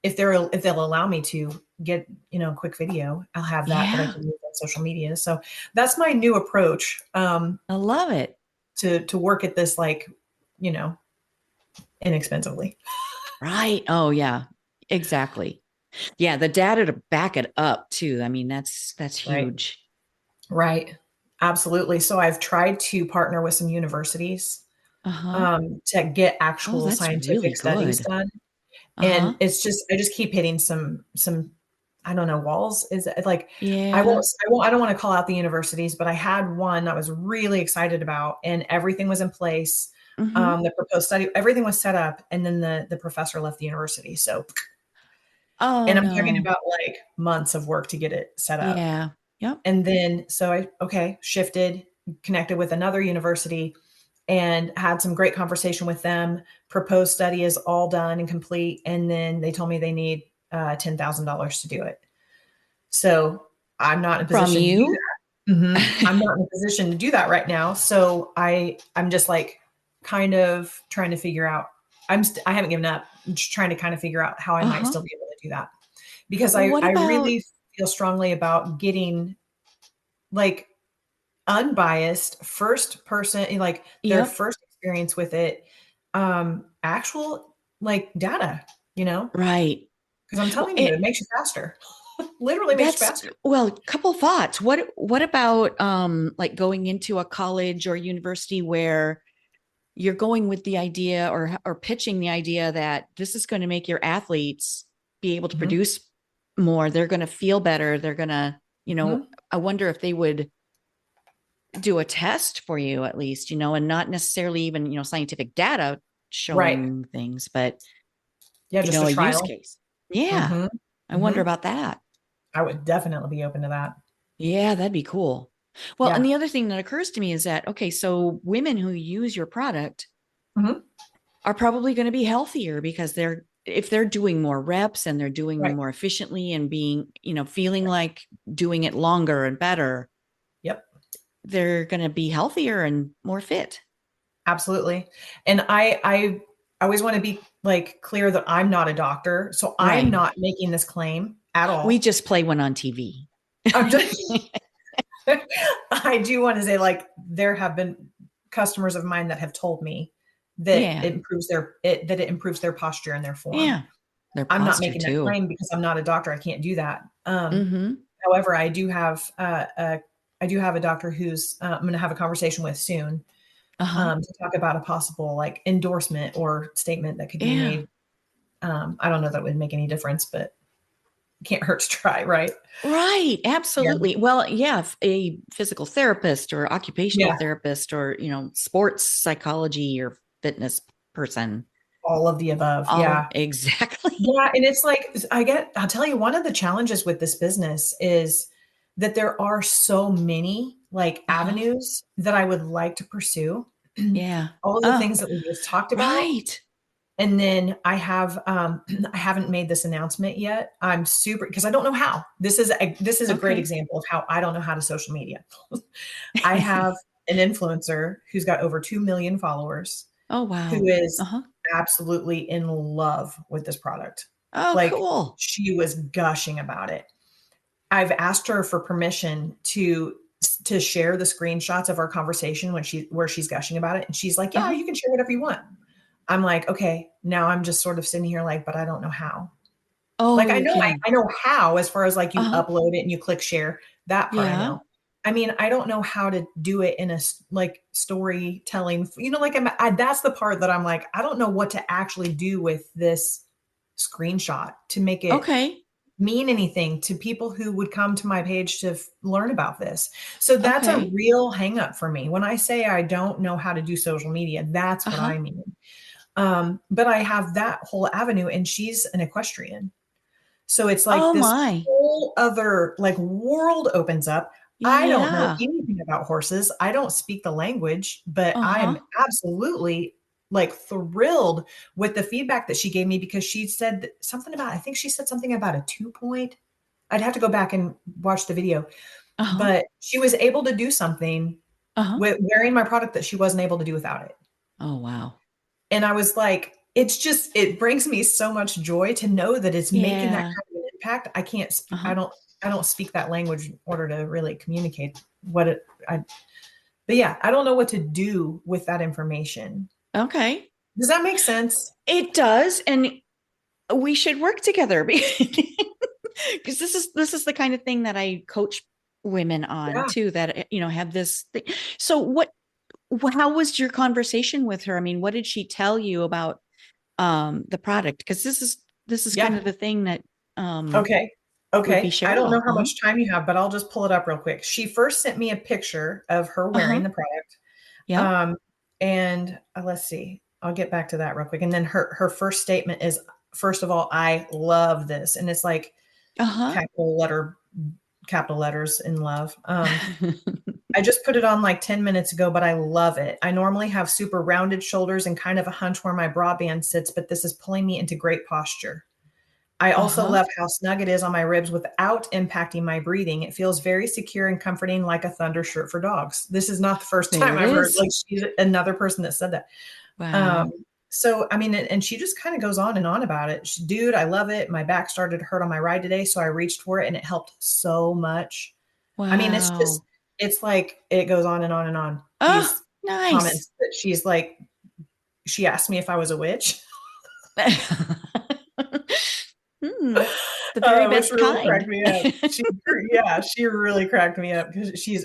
if they'll allow me to get, a quick video, I'll have that I Yeah. can use on social media. So that's my new approach, I love it. to work at this, like, you know, inexpensively. Right. Oh, yeah. Exactly. Yeah, the data to back it up too. I mean, that's Right. huge. Right. Absolutely. So I've tried to partner with some universities, Uh-huh. to get Oh, actual that's really scientific studies good. done. And Uh-huh. I just keep hitting some, I don't know, walls. Is it like, Yeah. I don't want to call out the universities, but I had one I was really excited about, and everything was in place. Mhm. The proposed study, everything was set up, and then the professor left the university. So, Oh, and I'm talking no. about like months of work to get it set up. Yeah. Yep. And then, so shifted, connected with another university, and had some great conversation with them. Proposed study is all done and complete, and then they told me they need $10,000 to do it. So I'm not in a From position to do you? that. I'm not in a position to do that right now. So I'm just like kind of trying to figure out. I haven't given up. I'm just trying to kind of figure out how I might Uh-huh. still be able to do that, because Well, what I about really feel strongly about getting, like, unbiased first person, like their Yep. first experience with it, actual, like, data, you know, Right. because I'm Well, telling you, it makes you faster. Literally makes you that's faster. well, a couple thoughts. What about like going into a college or university where you're going with the idea or pitching the idea that this is going to make your athletes be able to Mhm, produce more. They're going to feel better. They're going to, mhm. I wonder if they would do a test for you at least, and not necessarily even, scientific data Right. showing things, but, Yeah, just a a use trial. case. Yeah. Mhm, I wonder mhm. about that. I would definitely be open to that. Yeah, that'd be cool. Well, and Yeah. the other thing that occurs to me is that, okay, so women who use your product Mhm. are probably going to be healthier because if they're doing more reps and they're doing them Right. more efficiently and being, feeling like doing it longer and better, Yep. they're going to be healthier and more fit. Absolutely. And I always wanna be, like, clear that I'm not a doctor, so I'm Right. not making this claim at We all. just play one on TV. I'm just I do wanna say, like, there have been customers of mine that have told me that Yeah. it improves their posture and their form. Yeah. Their I'm not posture making that too. claim because I'm not a doctor, I can't do that. Mm-hmm. However, I do have a doctor who's, I'm gonna have a conversation with soon, Uh-huh. to talk about a possible, like, endorsement or statement that could be Yeah. made. I don't know that would make any difference, but it can't hurt to try, right? Right. Yeah. Absolutely. Well, yeah, a physical therapist or occupational Yeah. therapist or, sports psychology or fitness person. All of the above. All Yeah. exactly. Yeah, and it's like, I'll tell you, one of the challenges with this business is that there are so many, like, Uh-huh. avenues that I would like to pursue. Yeah. All of the Oh, things that we just talked about, right. and then I have, I haven't made this announcement yet. I'm super, because I don't know how. This is a great Okay. example of how I don't know how to social media. I have an influencer who's got over 2 million followers, Oh, who wow. is Uh-huh. absolutely in love with this product. Oh, Like, cool. she was gushing about it. I've asked her for permission to share the screenshots of our conversation where she's gushing about it. And she's like, yeah, Uh-huh. you can share whatever you want. I'm like, okay, now I'm just sort of sitting here like, but I don't know how. Oh, Like, you're kidding. I know how, as far as like you Uh-huh. upload it and you click share, that part I Yeah. know. I mean, I don't know how to do it in a like storytelling, like that's the part that I'm like, I don't know what to actually do with this screenshot to make it Okay. mean anything to people who would come to my page to learn about this. So that's a Okay. real hang up for me. When I say I don't know how to do social media, that's what Uh-huh. I mean. But I have that whole avenue, and she's an equestrian. So it's like Oh, this my. whole other like world opens up. I don't know Yeah. anything about horses. I don't speak the language, but I Uh-huh. am absolutely like thrilled with the feedback that she gave me, because she said something about, I think she said something about a 2 point. I'd have to go back and watch the video, Uh-huh. but she was able to do something Uh-huh. with wearing my product that she wasn't able to do without it. Oh, wow. And I was like, it brings me so much joy to know that it's making that Yeah. kind of an impact. I can't speak, Uh-huh. I don't speak that language in order to really communicate but yeah, I don't know what to do with that information. Okay. Does that make sense? It does. And we should work together because this is the kind of thing that I coach women on Yeah. too, that, have this thing. So how was your conversation with her? I mean, what did she tell you about the product? Because this is kind Yeah. of the thing that Okay. would be Okay. I don't know shareable. how much time you have, but I'll just pull it up real quick. She first sent me a picture of her Uh-huh. wearing the product. Yep. And let's see, I'll get back to that real quick. And then her first statement is, first of all, I love this. And it's like Uh-huh. capital letters in love. I just put it on like 10 minutes ago, but I love it. I normally have super rounded shoulders and kind of a hunch where my bra band sits, but this is pulling me into great posture. I also Uh-huh. love how snug it is on my ribs without impacting my breathing. It feels very secure and comforting, like a thunder shirt for dogs. This is not the first There time it I've heard, is. like, she's another person that said that. Um, Wow. so, I mean, and she just kind of goes on and on about it. Dude, I love it. My back started to hurt on my ride today, so I reached for it and it helped so much. I mean, Wow. it's like it goes on and on and on. Oh, These nice. comments that she's like, she asked me if I was a witch. The very Which best really kind. cracked me up. Yeah, she really cracked me up, because she's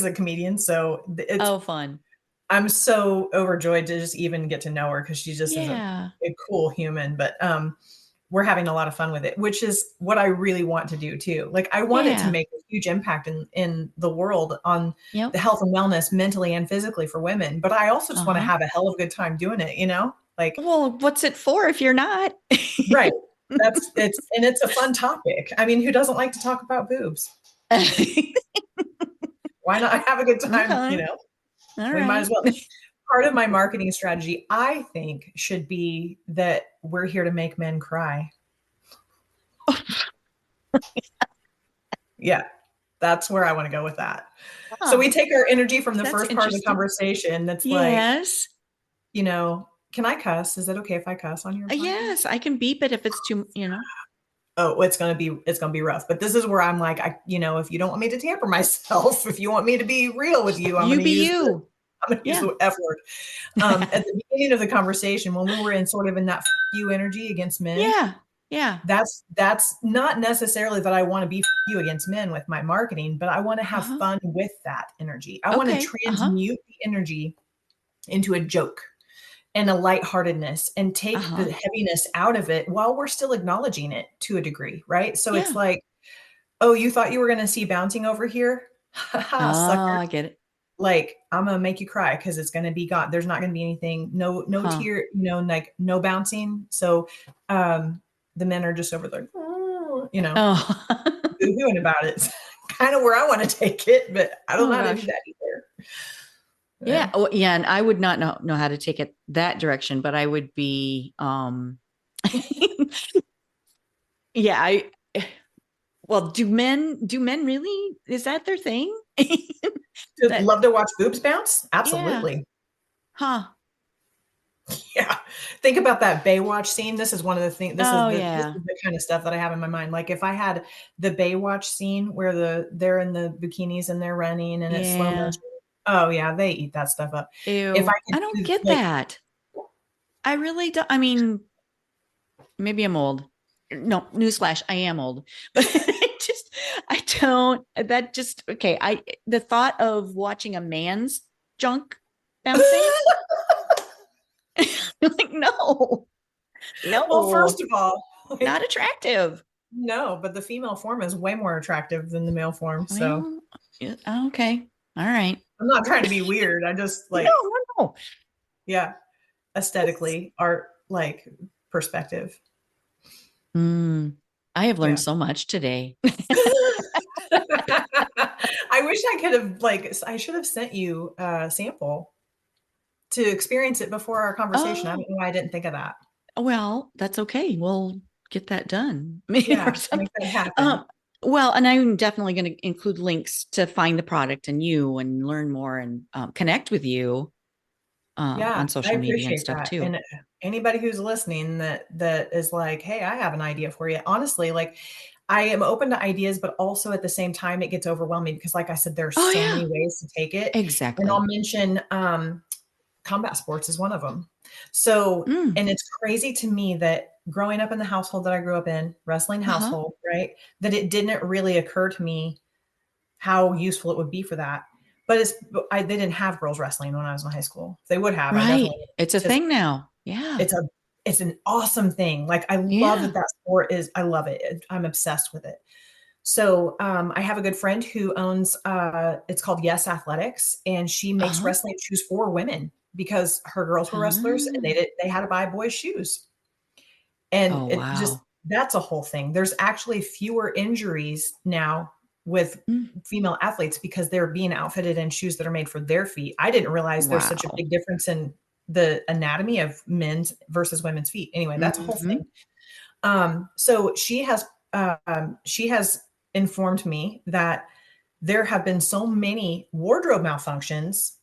a comedian, so it's Oh, fun. I'm so overjoyed to just even get to know her, because she just is Yeah. a cool human. But we're having a lot of fun with it, which is what I really want to do too. Like, I want it to Yeah. make a huge impact in the world on Yep. the health and wellness mentally and physically for women. But I also just want to Uh-huh. have a hell of a good time doing it. Like, Well, what's it for if you're not? right. It's a fun topic. I mean, who doesn't like to talk about boobs? Okay. Why not have a good time? All We might as right. well. Part of my marketing strategy, I think, should be that we're here to make men cry. Yeah, that's where I want to go with that. So Huh. we take our energy from the That's first part of the interesting. conversation. That's like, Yes. can I cuss? Is it okay if I cuss on your podcast? Yes, I can beep it if it's too. Oh, it's gonna be rough. But this is where I'm like, if you don't want me to tamper myself, if you want me to be real with you, You be you. I'm gonna use Yeah. the F word. At the beginning of the conversation, when we were in that you energy against men, Yeah. Yeah. that's not necessarily that I want to be you against men with my marketing, but I want to have Uh-huh. fun with that energy. I want to Okay. Uh-huh. transmute the energy into a joke and a lightheartedness, and take Uh-huh. the heaviness out of it while we're still acknowledging it to a degree, right? So it's Yeah. like, oh, you thought you were going to see bouncing over here? Oh, Haha, sucker. I get it. Like, I'm going to make you cry, because it's going to be gone. There's not going to be anything, no Huh. tear, like no bouncing. So the men are just over there, Oh. boo-hooing about it. It's kind of where I want to take it, but I don't Oh know how to do gosh. that either. Yeah. Oh, yeah. And I would not know how to take it that direction, but I would be yeah, well, do men really, is that their thing? That, Love to watch boobs bounce? yeah. Absolutely. Huh. Yeah. Think about that Baywatch scene. This is one of the things, Oh, this yeah. is the kind of stuff that I have in my mind. Like if I had the Baywatch scene where they're in the bikinis and they're running and it's slow Yeah. motion. Oh yeah, they eat that stuff up. If I Ew. could I don't do get like that. I really don't. I mean, maybe I'm old. No, newsflash, I am old. But I don't, that just, okay. The thought of watching a man's junk bouncing, like, no, well, no, first of all, not like attractive. no, but the female form is way more attractive than the male form. So Well, yeah, okay. All right. I'm not trying to be weird. I just No, like, no, yeah, aesthetically, art, like perspective. no. I have learned Yeah. so much today. I wish I could have I should have sent you a sample to experience it before our conversation. I don't Oh, know why I didn't think of that. well, that's okay. We'll get that done. Maybe or Yeah, something. make that happen. Um, well, and I'm definitely going to include links to find the product and you and learn more and connect with you Yeah, on I social media and appreciate stuff that. too. And anybody who's listening that is like, "Hey, I have an idea for you." Honestly, like I am open to ideas, but also at the same time it gets overwhelming because like I said, there's Oh so yeah, many ways to take it. And I'll exactly. mention combat sports is one of them. So, Mm, and it's crazy to me that growing up in the household that I grew up in, wrestling uh-huh. household, right? That it didn't really occur to me how useful it would be for that. But they didn't have girls wrestling when I was in high school. If they would have, I Right. definitely It's a just thing now. Yeah. it's a it's an awesome thing. Like I love Yeah. that sport is I love it. I'm obsessed with it. So I have a good friend who owns it's called Yes Athletics, and she makes Uh-huh. wrestling shoes for women because her girls were wrestlers and Ah. they had to buy boys shoes. And Oh it just wow. that's a whole thing. There's actually fewer injuries now with Mm, female athletes because they're being outfitted in shoes that are made for their feet. I didn't realize there's such a wow. big difference in the anatomy of men's versus women's feet. Anyway, that's a whole Hmm. thing. So she has informed me that there have been so many wardrobe malfunctions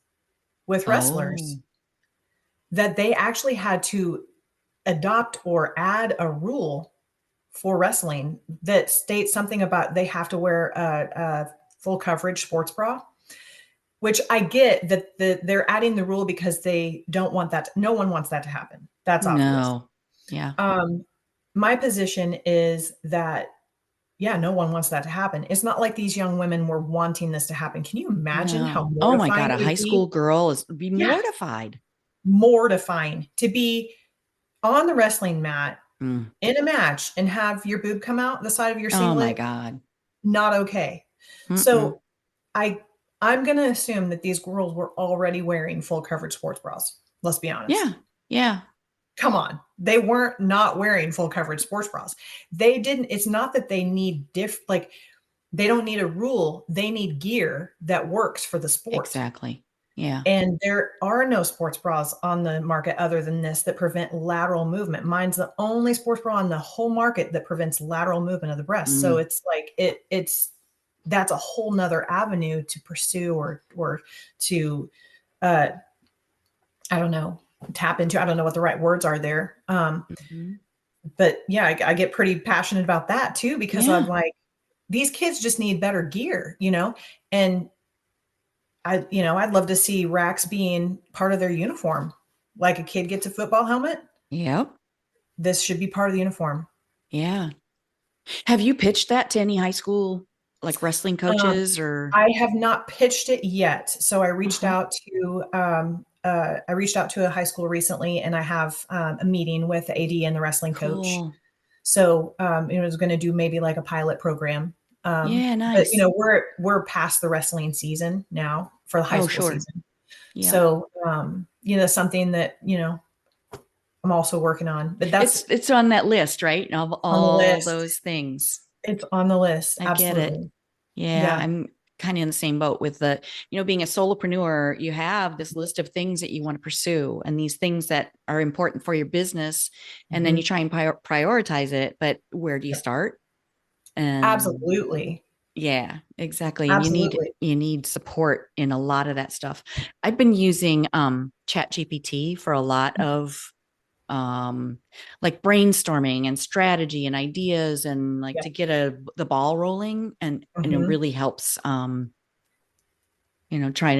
with wrestlers Oh. that they actually had to adopt or add a rule for wrestling that states something about they have to wear a full coverage sports bra, which I get that they're adding the rule because they don't want that. No one wants that to happen. That's obvious. No. Yeah. Um, my position is that yeah, no one wants that to happen. It's not like these young women were wanting this to happen. Can you imagine how No. Oh my mortifying God. A it high would be? school girl is be Yeah, mortified. mortifying to be on the wrestling mat Mm. in a match and have your boob come out the side of your Oh my singlet. God. Not okay. Mm-mm. So I I'm gonna assume that these girls were already wearing full coverage sports bras. Let's be honest. Yeah. Yeah. Come on. They weren't not wearing full coverage sports bras. They didn't, it's not that they need like they don't need a rule. They need gear that works for the sport. Exactly. Yeah. And there are no sports bras on the market other than this that prevent lateral movement. Mine's the only sports bra on the whole market that prevents lateral movement of the breast. So Mm. it's like it's that's a whole nother avenue to pursue or to uh I don't know, tap into. I don't know what the right words are there. Mhm. But yeah, I get pretty passionate about that too because I'm Yeah. like, these kids just need better gear, you know? And I'd love to see Wrax being part of their uniform. Like a kid gets a football helmet, Yep. this should be part of the uniform. Yeah. Have you pitched that to any high school like wrestling Um, coaches or? I have not pitched it yet. So Uh-huh. I reached out to a high school recently and I have a meeting with the AD and the wrestling coach. Cool. So it was going to do maybe like a pilot program. Yeah, But nice. we're past the wrestling season now for the high Oh, school sure. season. Yep. So something that, I'm also working on. But that's It's on that list, right? Of on the all list. those things. It's on the list. I get it. Absolutely. Yeah, Yeah. I'm kind of in the same boat with being a solopreneur, you have this list of things that you want to pursue and these things that are important for your business. And then you Mhm. try and prioritize it. But where do you Yep. start? And Absolutely. Yeah, exactly. And Absolutely. you need support in a lot of that stuff. I've been using Chat GPT for a lot of um like brainstorming and strategy and ideas, and like Yeah. to get the ball rolling, and it Hmm. really helps try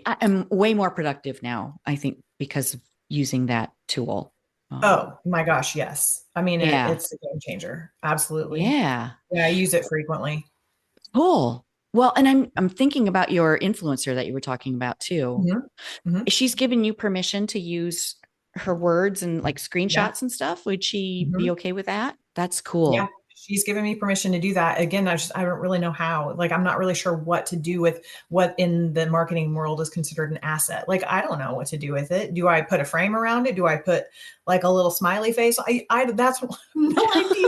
I'm way more productive now, I think, because of using that tool. Oh my gosh, yes. I mean, Yeah. it's a game changer. Absolutely. Yeah. Yeah, I use it frequently. Cool. Well, and I'm thinking about your influencer that you were talking about too. Hmm. Hmm. She's given you permission to use her words and like Yeah. screenshots and stuff. Would she be Hmm. okay with that? That's Yeah, cool. she's given me permission to do that. Again, I don't really know how. Like, I'm not really sure what to do with what in the marketing world is considered an asset. Like, I don't know what to do with it. Do I put a frame around it? Do I put like a little smiley face? I that's no idea.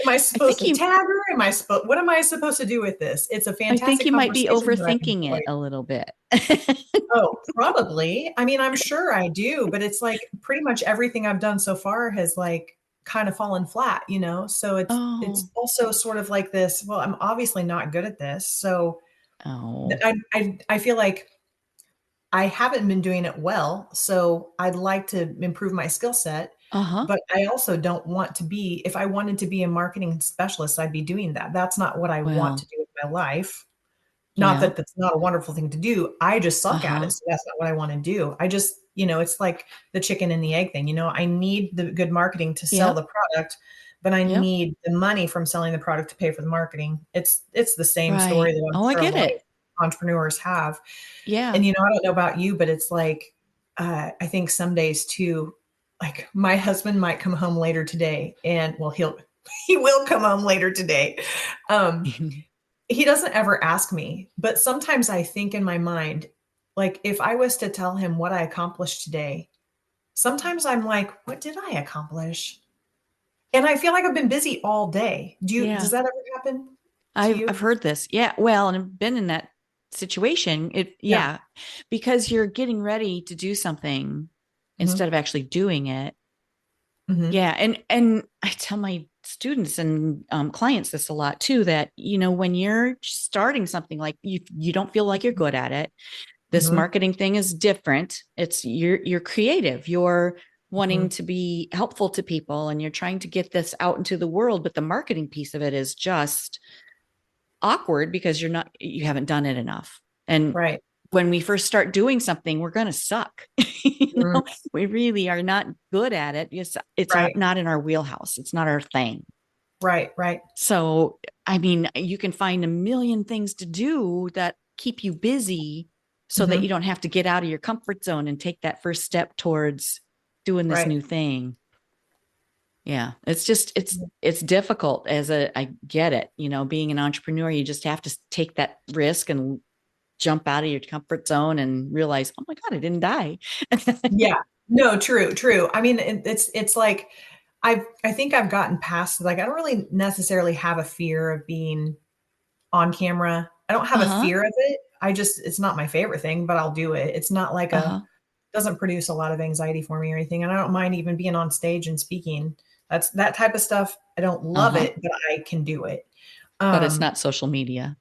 Am I I supposed think to you tag her? What am I supposed to do with this? It's a I think fantastic you might be conversation that I've overthinking it enjoyed. a little bit. Oh, probably. I mean, I'm sure I do, but it's like pretty much everything I've done so far has like kind of fallen flat, you know? So it's Oh. also sort of like this, well, I'm obviously not good at this. So Oh. I feel like I haven't been doing it well. So I'd like to improve my skill set, Uh-huh. but I also don't want to be, if I wanted to be a marketing specialist, I'd be doing that. That's not what I want to Well, do with my life. Not yeah. that that's not a wonderful thing to do. I just suck at it, Uh-huh. so that's not what I wanna do. I just it's like the chicken and the egg thing, I need the good marketing to sell Yep. the product, but I Yep. need the money from selling the product to pay for the marketing. It's the same story Right. that I'm Oh, I sure a get lot of it. entrepreneurs have. Yeah. And, I don't know about you, but it's like, I think some days too, like, my husband might come home later today and well, he will come home later today. Um, he doesn't ever ask me, but sometimes I think in my mind, like, if I was to tell him what I accomplished today, sometimes I'm like, "What did I accomplish?" And I feel like I've been busy all day. Does Yeah. that ever happen to I've you? heard this. Yeah. Well, and I've been in that situation. Yeah. Yeah, because you're getting ready to do something Mhm. instead of actually doing it. Mhm. Yeah. And I tell my students and clients this a lot too, that, when you're starting something, like you don't feel like you're good at it. This Mhm. marketing thing is different. It's you're creative. You're wanting Mhm. to be helpful to people, and you're trying to get this out into the world, but the marketing piece of it is just awkward because you haven't done it enough. And Right. when we first start doing something, we're going to suck. Mm. We really are not good at it. It's Right. not in our wheelhouse. It's not our thing. Right. Right. So, I mean, you can find a million things to do that keep you busy so that you Mhm. don't have to get out of your comfort zone and take that first step towards doing this Right. new thing. Yeah, it's difficult. I get it. Being an entrepreneur, you just have to take that risk and jump out of your comfort zone and realize, oh my God, I didn't die. Yeah. No, true, true. I mean, it's like I think I've gotten past, like, I don't really necessarily have a fear of being on camera. I don't have a Uh-huh. fear of it. It's not my favorite thing, but I'll do it. It's not like Uh-huh. doesn't produce a lot of anxiety for me or anything. And I don't mind even being on stage and speaking. That's that type of stuff. I don't love Uh-huh. it, but I can do it. But it's Um, not social media.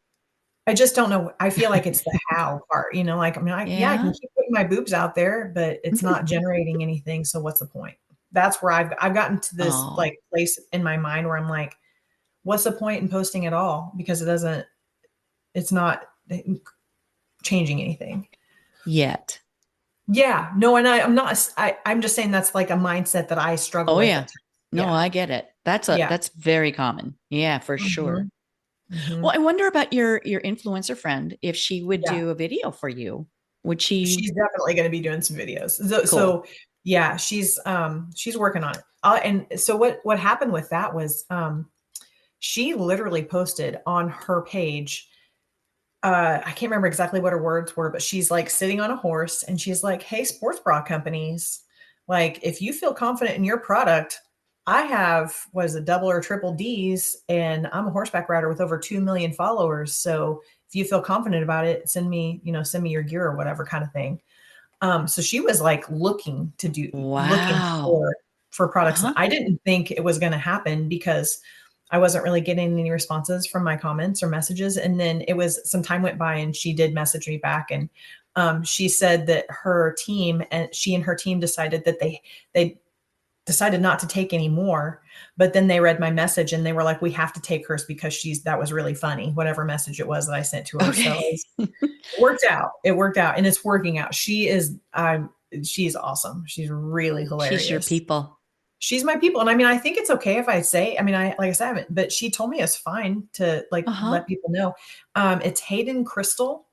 I just don't know. I feel like it's the how part, like, I mean, yeah, I can Yeah. keep putting my boobs out there, but it's not generating anything. So what's the point? That's where I've gotten to this Oh, like place in my mind where I'm like, what's the point in posting at all? Because it's not changing anything. yet. Yeah, no, and I'm not, I'm just saying that's like a mindset that I struggle Oh with at yeah. times. No, Yeah. I get it. Yeah. That's very common. Yeah, for sure. Mhm. Mhm. Well, I wonder about your influencer friend, if she would Yeah. do a video for you. Would she? She's definitely gonna be doing some videos. So Cool. yeah, she's working on it. And so what happened with that was, she literally posted on her page, I can't remember exactly what her words were, but she's like sitting on a horse and she's like, "Hey, sports bra companies, like if you feel confident in your product, I have was a double or triple D's and I'm a horseback rider with over 2 million followers. So if you feel confident about it, send me your gear or whatever kind of thing." So she was like looking Wow. for products. And Uh-huh. I didn't think it was going to happen because I wasn't really getting any responses from my comments or messages. And then it was some time went by and she did message me back. And she said that her team and she and her team decided that they decided not to take any more, but then they read my message and they were like, we have to take hers because that was really funny, whatever message it was that I sent to her. Okay. So it worked out. It worked out and it's working out. She's awesome. She's really hilarious. She's your people. She's my people. And I mean, I think it's okay if I say, I mean, like I said, I haven't, but she told me it's fine to let people know. It's Hayden Crystal.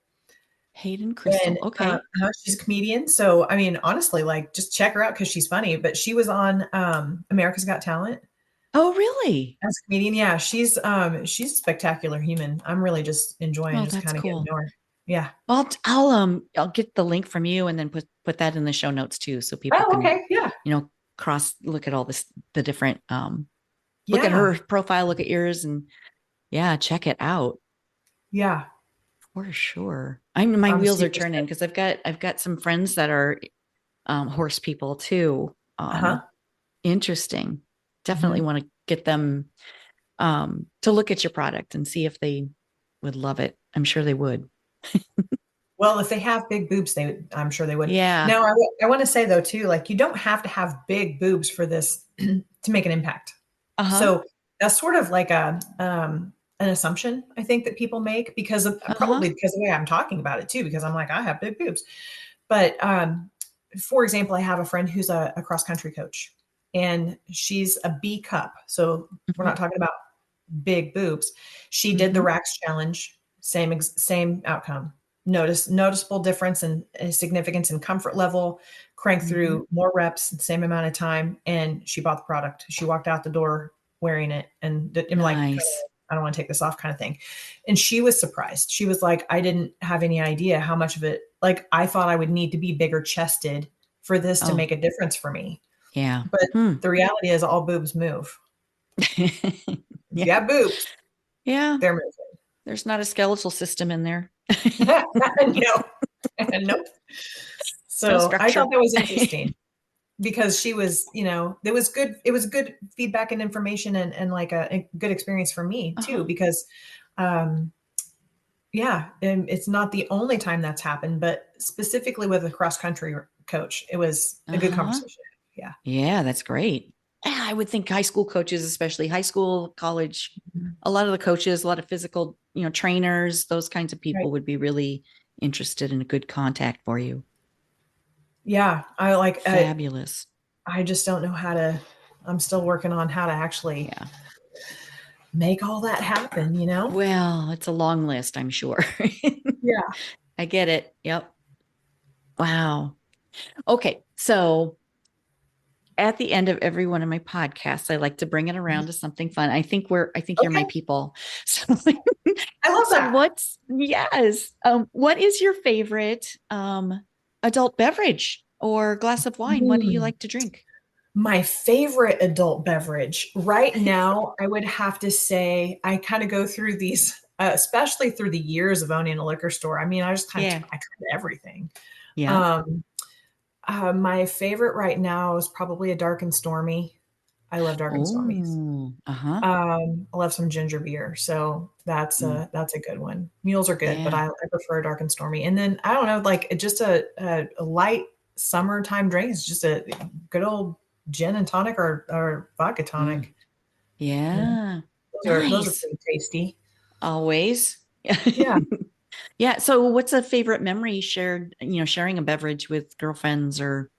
Hayden Crystal. And, okay. She's a comedian. So, I mean, honestly, like just check her out because she's funny, but she was on America's Got Talent. Oh, really? As a comedian. Yeah. She's a spectacular human. I'm really just enjoying just kind of getting to her. Yeah. Well, I'll get the link from you and then put that in the show notes too. So people can, okay. Yeah. Look at all the different, look at her profile, look at yours and check it out. Yeah. For sure. My wheels are turning because I've got some friends that are horse people too. Interesting. Definitely want to get them to look at your product and see if they would love it. I'm sure they would. Well, if they have big boobs, I'm sure they would. Yeah. Now, I want to say though too, like you don't have to have big boobs for this to make an impact. So that's sort of like an assumption I think that people make because of probably because of the way I'm talking about it too, because I'm like, I have big boobs. But for example, I have a friend who's a cross country coach and she's a B cup. So we're not talking about big boobs. She did the Wrax challenge, same outcome. Noticeable difference in significance and comfort level, crank through more reps, same amount of time. And she bought the product. She walked out the door wearing it and like, I don't want to take this off kind of thing. And she was surprised. She was like, I didn't have any idea how much of it, like I thought I would need to be bigger chested for this to make a difference for me. Yeah. But the reality is all boobs move. Yeah, boobs. Yeah. They're moving. There's not a skeletal system in there. No. Nope. So I thought that was interesting. Because she was, it was good feedback and information and like a good experience for me too, because, and it's not the only time that's happened, but specifically with a cross country coach, it was a good conversation. Yeah. Yeah. That's great. I would think high school coaches, especially high school, college, a lot of the coaches, a lot of physical, trainers, those kinds of people would be really interested in a good contact for you. Yeah. I like fabulous. I just don't know I'm still working on how to actually make all that happen, Well, it's a long list, I'm sure. Yeah. I get it. Yep. Wow. Okay. So at the end of every one of my podcasts, I like to bring it around to something fun. I think you're my people. So I love that. What is your favorite, adult beverage or glass of wine? What do you like to drink? My favorite adult beverage right now, I would have to say I kind of go through these, especially through the years of owning a liquor store. I mean, I just kind of everything. Yeah. My favorite right now is probably a dark and stormy. I love dark and stormies. I love some ginger beer. So that's a good one. Mules are good, but I prefer dark and stormy. And then I don't know, like just a light summertime drink is just a good old gin and tonic or vodka tonic. Yeah. Those are pretty tasty. Always. Yeah. Yeah. So what's a favorite memory sharing a beverage with girlfriends or,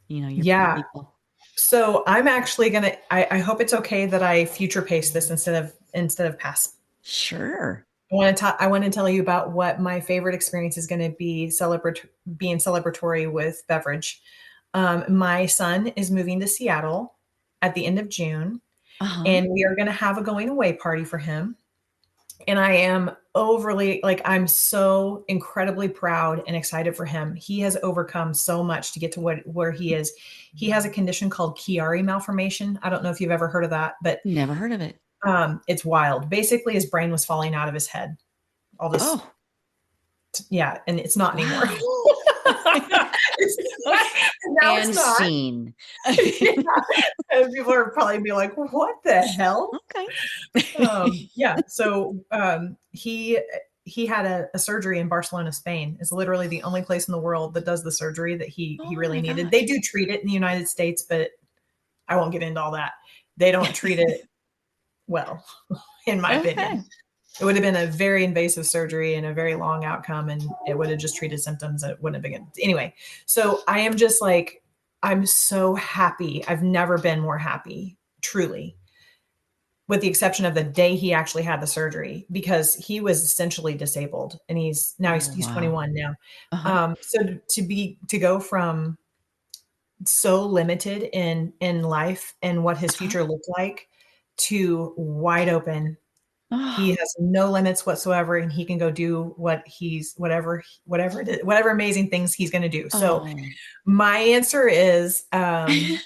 your people? So I'm actually I hope it's okay that I future pace this instead of past. Sure. I want to tell you about what my favorite experience is going to be being celebratory with beverage. My son is moving to Seattle at the end of June, and we are going to have a going away party for him. And I am I'm so incredibly proud and excited for him. He has overcome so much to get to where he is. He has a condition called Chiari malformation. I don't know if you've ever heard of that, but never heard of it. It's wild. Basically, his brain was falling out of his head. All this. Yeah. And it's not anymore. Now And it's not. scene. Yeah. And people are probably be like, what the hell? Okay. Yeah. So he had a surgery in Barcelona, Spain. It's literally the only place in the world that does the surgery that he Oh really my needed. They gosh. do treat it in the United States, but I won't get into all that. They don't treat it well, in my opinion. Okay. It would have been a very invasive surgery and a very long outcome, and it would have just treated symptoms. It wouldn't have been anyway. So I am just like, I'm so happy. I've never been more happy, truly, with the exception of the day he actually had the surgery, because he was essentially disabled, and he's Oh, wow. 21 now. Uh-huh. So to go from so limited in life and what his Uh-huh. future looked like to wide open. He Oh, has no limits whatsoever, and he can go do whatever it is, whatever amazing things he's going to do. So oh. my answer is a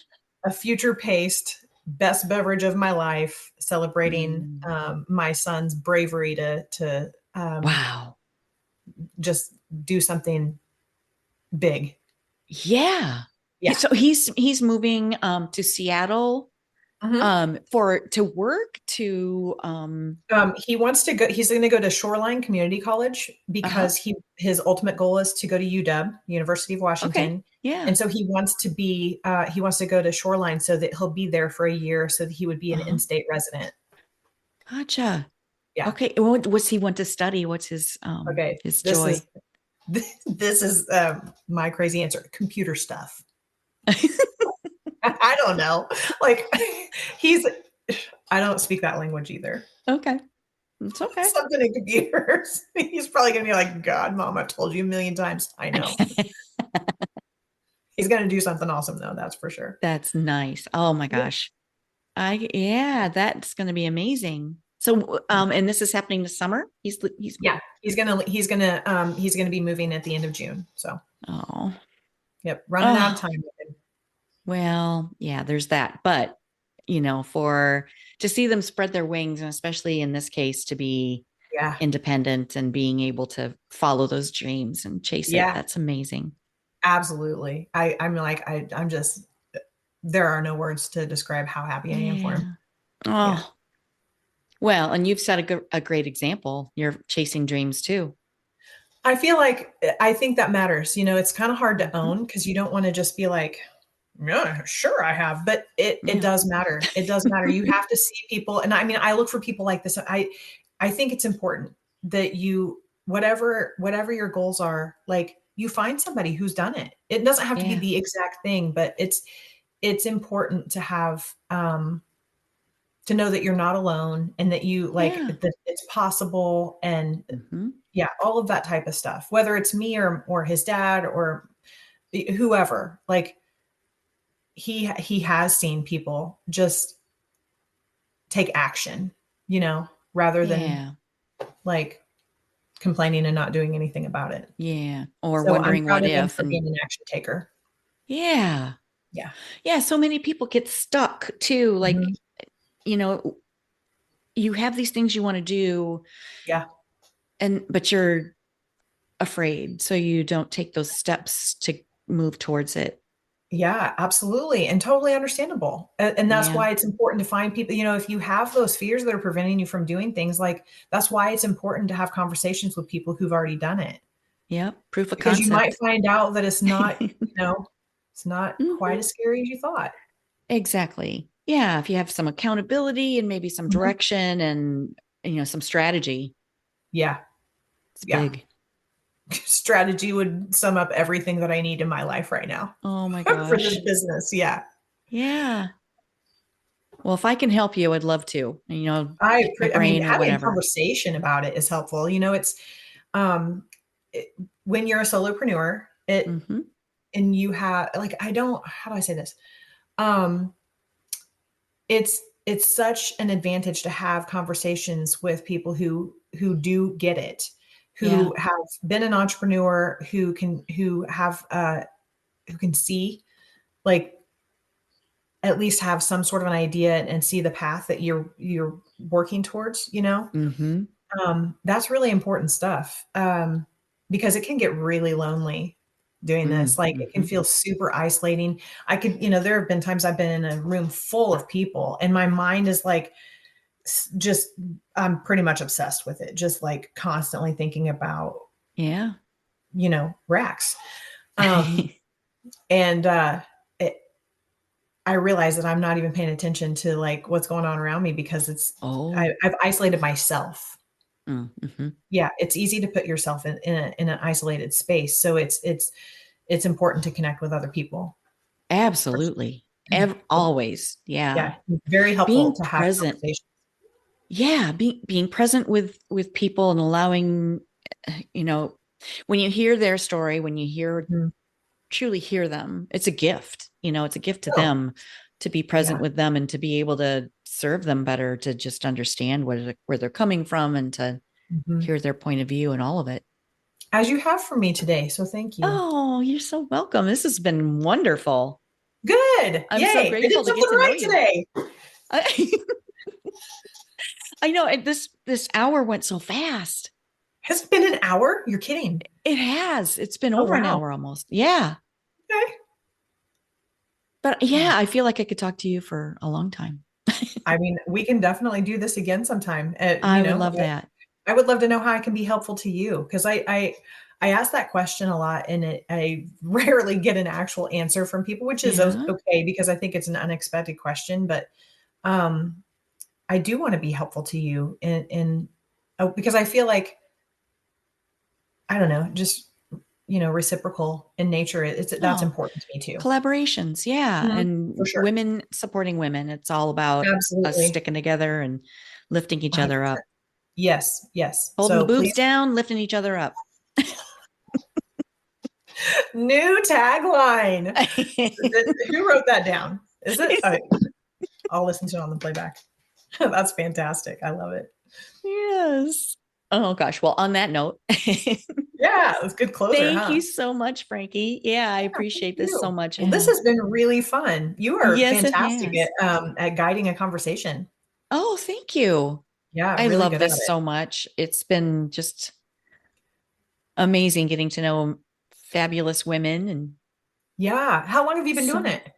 future paced best beverage of my life, celebrating Mm. my son's bravery to Wow. just do something big. Yeah. Yeah. So he's moving to Seattle Mhm. for to work to He wants to go. He's going to go to Shoreline Community College uh-huh. because his ultimate goal is to go to UW, University of Okay. Washington, Yeah. and so he wants to go to Shoreline so that he'll be there for a year, so that he would be an Uh-huh. in-state resident. Gotcha. Yeah. Okay. What's he want to study? What's Okay. his This is joy? this is my crazy answer. Computer stuff. I don't know. Like he's. I don't speak that language either. Okay. It's okay. Something in computers. He's probably gonna be like, God, Mom, I've told you a million times. I know. He's gonna do something awesome though, that's for sure. That's nice. Oh my Yeah. gosh. Yeah, that's going to be amazing. So and this is happening this summer? He's Yeah. He's gonna be moving at the end of June. So oh. yep, running out of Oh, time with him. well, yeah, there's that. But, for to see them spread their wings, and especially in this case, to be Yeah. independent and being able to follow those dreams and chase it, Yeah, that's amazing. absolutely. I'm just there are no words to describe how happy I am for him. Yeah. Yeah. Oh, well, and you've set a great example. You're chasing dreams too. I think that matters. It's kind of hard to Hmm. own because you don't want to just be like, yeah, sure I have, but it Yeah. does matter. It does matter. You have to see people, and I mean, I look for people like this. I think it's important that you whatever your goals are, like you find somebody who's done it. It doesn't have to be Yeah. the exact thing, but it's important to have to know that you're not alone and that you like Yeah. that it's possible, and Hmm. yeah, all of that type of stuff, whether it's me or his dad or whoever. Like he has seen people just take action, rather than Yeah. like complaining and not doing anything about it. Yeah. Or So I'm wondering proud what of him if for and being an action taker. yeah. Yeah. Yeah. So many people get stuck too. Like, Mhm. you know, you have these things you want to do Yeah. but you're afraid. So you don't take those steps to move towards it. Yeah, absolutely. And totally understandable. And that's Yeah. why it's important to find people, if you have those fears that are preventing you from doing things, like that's why it's important to have conversations with people who've already done it, Yep. Proof of because you might concept. find out that it's not quite Hmm. as scary as you thought. Exactly. Yeah. If you have some accountability and maybe some Mhm. direction and, some strategy, Yeah. it's Yeah. big. Strategy would sum up everything that I need in my life right now Oh my for this gosh. business. Yeah. Yeah. Well, if I can help you, I'd love to, pick your I mean, brain or having a whatever. conversation about it is helpful. It's um it, when you're a solopreneur, Hmm. and you have like I don't how do I say this? Um it's such an advantage to have conversations with people who do get it, Yeah. who have been an entrepreneur, who can see, like, at least have some sort of an idea and see the path that you're working towards. Hmm. That's really important stuff, because it can get really lonely. doing this. Like it can Mm-hmm. feel super isolating. I could, there have been times I've been in a room full of people and my mind is like, just, I'm pretty much obsessed with it. Just like constantly thinking about, Yeah. Wrax. And, I realize that I'm not even paying attention to like what's going on around me because Oh. I've isolated myself. Mm-hmm. Yeah. It's easy to put yourself in an isolated space. So it's important to connect with other people. Absolutely. Always. Yeah. Yeah. Very helpful Being to have present. conversations. Yeah. Being present with people and allowing, you know, when you hear their story, when you Mhm. truly hear them, it's a gift. It's a gift to Oh, them to be present yeah. with them and to be able to serve them better, to just understand where they're coming from and to Mhm. hear their point of view and all of it. As you have for me today. So thank you. Oh, you're so welcome. This has been wonderful. Good. I'm so Yay. I grateful did to get something to know right you. today. I, I know. And this hour went so fast. Has it been an hour? You're kidding. It has. It's been Oh, over an wow. hour almost. Yeah. Okay. But yeah, I feel like I could talk to you for a long time. I mean, we can definitely do this again sometime. I would love that. I would love to know how I can be helpful to you because I ask that question a lot and I rarely get an actual answer from people, which is Yeah. okay because I think it's an unexpected question. But um, I do want to be helpful to you because I feel like I don't know, just reciprocal in nature. That's Oh, important to me too. collaborations. Yeah. Mhm. For And sure. women supporting women. It's all about us Absolutely. sticking together and lifting each other 100%. up, Yes. Yes. holding the So boobs please, down, lifting each other up. new tagline. Who wrote that down? Is it? I'll listen to it on the playback. That's fantastic. I love it. Yes. Oh gosh. Well, on that note, Yeah, it was a good closer, thank huh? you so much, Frankie. Yeah, I Yeah, thank appreciate this so you. much. Well, this Yeah. has been really fun. You are Yes, it fantastic has. at guiding a conversation. Oh, thank you. Yeah, I really love good at this it. so much. It's been just amazing getting to know fabulous women and Yeah. How long have you been doing so it?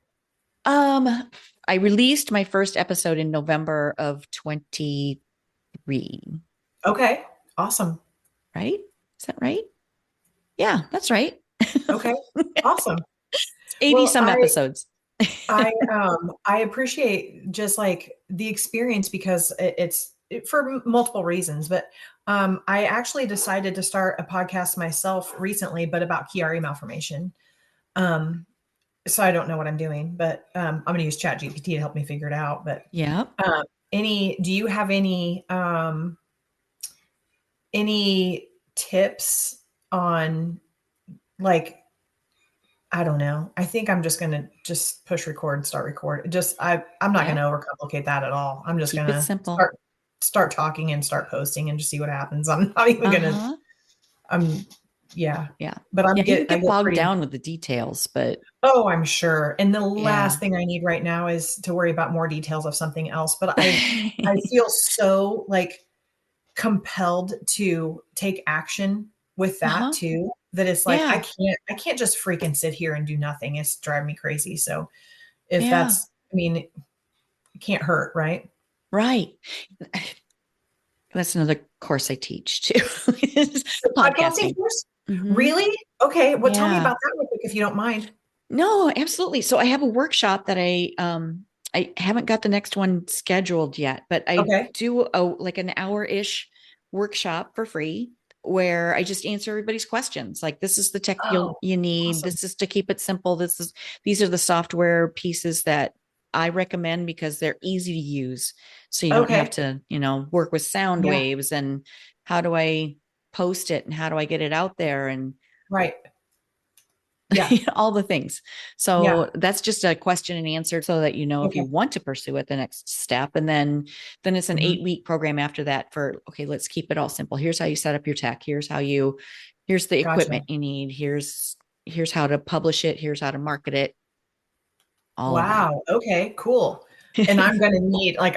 um I released my first episode in November of 23, Okay. Awesome. right? Is that right? Yeah, that's right. Okay. Awesome. 80 Well, some episodes. I appreciate just like the experience because for multiple reasons, but I actually decided to start a podcast myself recently, but about Chiari malformation. Um, so I don't know what I'm doing, but I'm going to use Chat GPT to help me figure it out. But Yeah. do you have any tips on like I don't know. I think I'm just gonna just push record and start record. I'm not Yeah. gonna overcomplicate that at all. I'm just Keep it gonna simple. start talking and start posting and just see what happens. I'm not even gonna Uh-huh. I'm yeah. Yeah. But Yeah, you can I get get bogged pretty down with the details, but oh, I'm sure. And the yeah. last thing I need right now is to worry about more details of something else. But I feel so like compelled to take action with that Uh-huh. too, that it's like Yeah. I can't just freaking sit here and do nothing. It's driving me crazy. So if Yeah. I mean, it can't hurt, right? Right. That's another course I teach too. Is The podcasting podcasting. course? Hmm. Really? Okay. Well, tell me Yeah. about that real quick if you don't mind. No, absolutely. So I have a workshop that I haven't got the next one scheduled yet, but I Okay. do like an hour-ish workshop for free where I just answer everybody's questions. Like this is the tech Oh, you need. awesome. This is to keep it simple. These are the software pieces that I recommend because they're easy to use. So you don't have Okay. to, work with sound Yeah. waves and how do I post it and how do I get it out there and Right. Yeah. all the things. Yeah. So that's just a question and answer so that if Okay. you want to pursue it the next step. And then it's an Mhm. 8-week program after that for, okay, let's keep it all simple. Here's how you set up your tech. Here's the Gotcha. equipment you need. Here's how to publish it. Here's how to market it. All of that. Wow. Okay. Cool. and I'm going to need, like,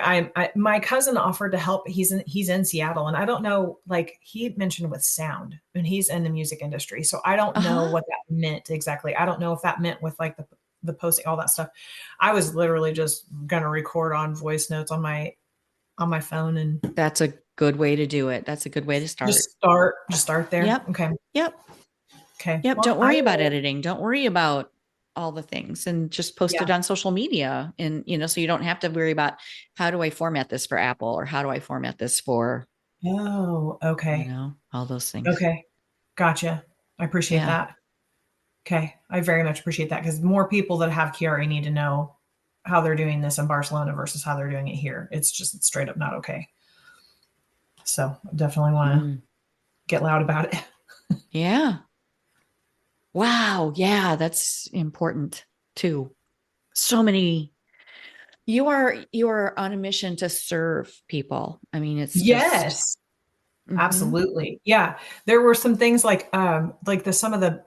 my cousin offered to help. He's in Seattle, and I don't know, like, he mentioned with sound, and he's in the music industry. So I don't know Uh-huh. what that meant exactly. I don't know if that meant with like the posting, all that stuff. I was literally just going to record on voice notes on my phone and That's a good way to do it. That's a good way to start. just start there. Yep. Okay. Yep. Okay. Yep. Well, Don't I worry about will. editing. Don't worry about all the things and just post Yeah. it on social media. And, so you don't have to worry about how do I format this for Apple or how do I format this for, Oh, okay. all those things. Okay. Gotcha. I appreciate Yeah. that. Okay. I very much appreciate that, because more people that have Chiari need to know how they're doing this in Barcelona versus how they're doing it here. It's straight up not okay. So I definitely want to Mm. get loud about it. Yeah. Wow. Yeah. That's important too. So many, you are on a mission to serve people. I mean, it's just, Yes. mhm. Absolutely. Yeah. There were some things like some of the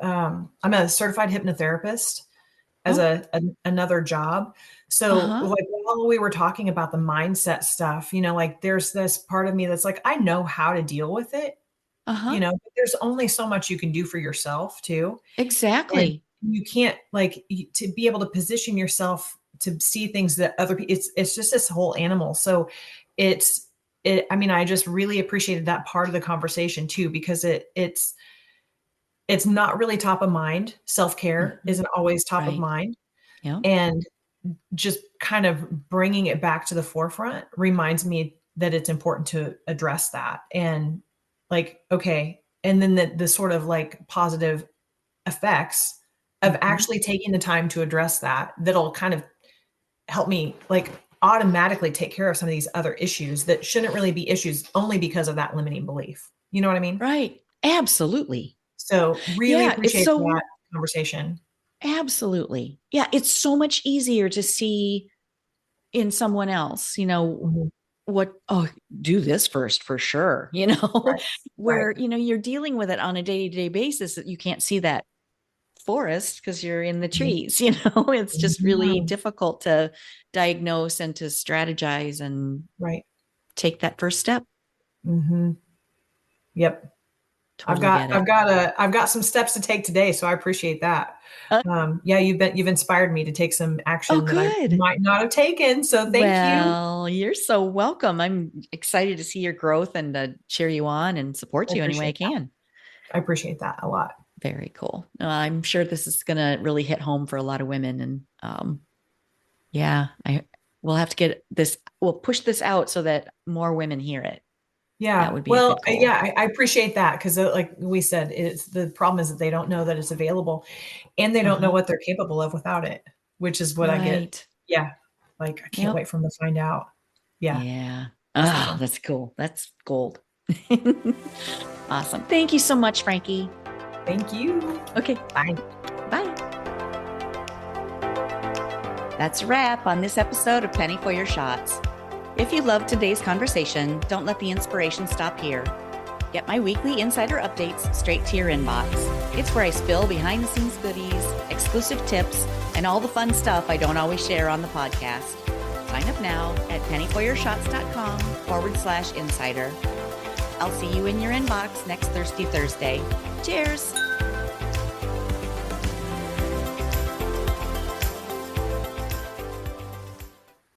I'm a certified hypnotherapist as Oh, another job. So uh-huh. like while we were talking about the mindset stuff, like there's this part of me that's like, I know how to deal with it, Uh-huh. but there's only so much you can do for yourself too. And Exactly. you can't, like, to be able to position yourself to see things that other people, it's just this whole animal. So it's I mean, I just really appreciated that part of the conversation too, because it's not really top of mind. Self-care Mhm. isn't always top of Right. mind. Yeah. And just kind of bringing it back to the forefront reminds me that it's important to address that. And like, okay. And then the sort of like positive effects of Mhm. actually taking the time to address that'll kind of help me, like, automatically take care of some of these other issues that shouldn't really be issues only because of that limiting belief. You know what I mean? Right. Absolutely. So really Yeah, it's appreciate so that conversation. absolutely. Yeah, it's so much easier to see in someone else, Mhm. what, oh, do this first for sure, Right. Right. where, you're dealing with it on a day-to-day basis that you can't see that forest because you're in the Mhm. trees, it's just really Mhm. difficult to diagnose and to strategize and Right. take that first step. Mhm. Yep. I've Totally got get I've it. got I've got some steps to take today, so I appreciate that. Uh, Yeah, you've inspired me to take some oh, action that I good. might not have taken, so thank you. Well, you're so welcome. I'm excited to see your growth and to cheer you on and support I you any way I appreciate that. can. I appreciate that a lot. Very cool. I'm sure this is going to really hit home for a lot of women. And yeah, we'll have to get this, we'll push this out so that more women hear it. That Yeah. would be a Well, good goal. yeah, I appreciate that, because like we said, it's the problem is that they don't know that it's available, and they don't know Uh-huh. what they're capable of without it, which is what I get. Right. Yeah. Like, I can't Yep. wait for them to find out. Yeah. Yeah. That's Ah, awesome. that's cool. That's gold. Awesome. Thank you so much, Frankie. Thank you. Okay. Bye. Bye. That's a wrap on this episode of Penny for Your Shots. If you loved today's conversation, don't let the inspiration stop here. Get my weekly insider updates straight to your inbox. It's where I spill behind the scenes goodies, exclusive tips, and all the fun stuff I don't always share on the podcast. Sign up now at pennyforyourshots.com/insider. I'll see you in your inbox next Thirsty Thursday. Cheers!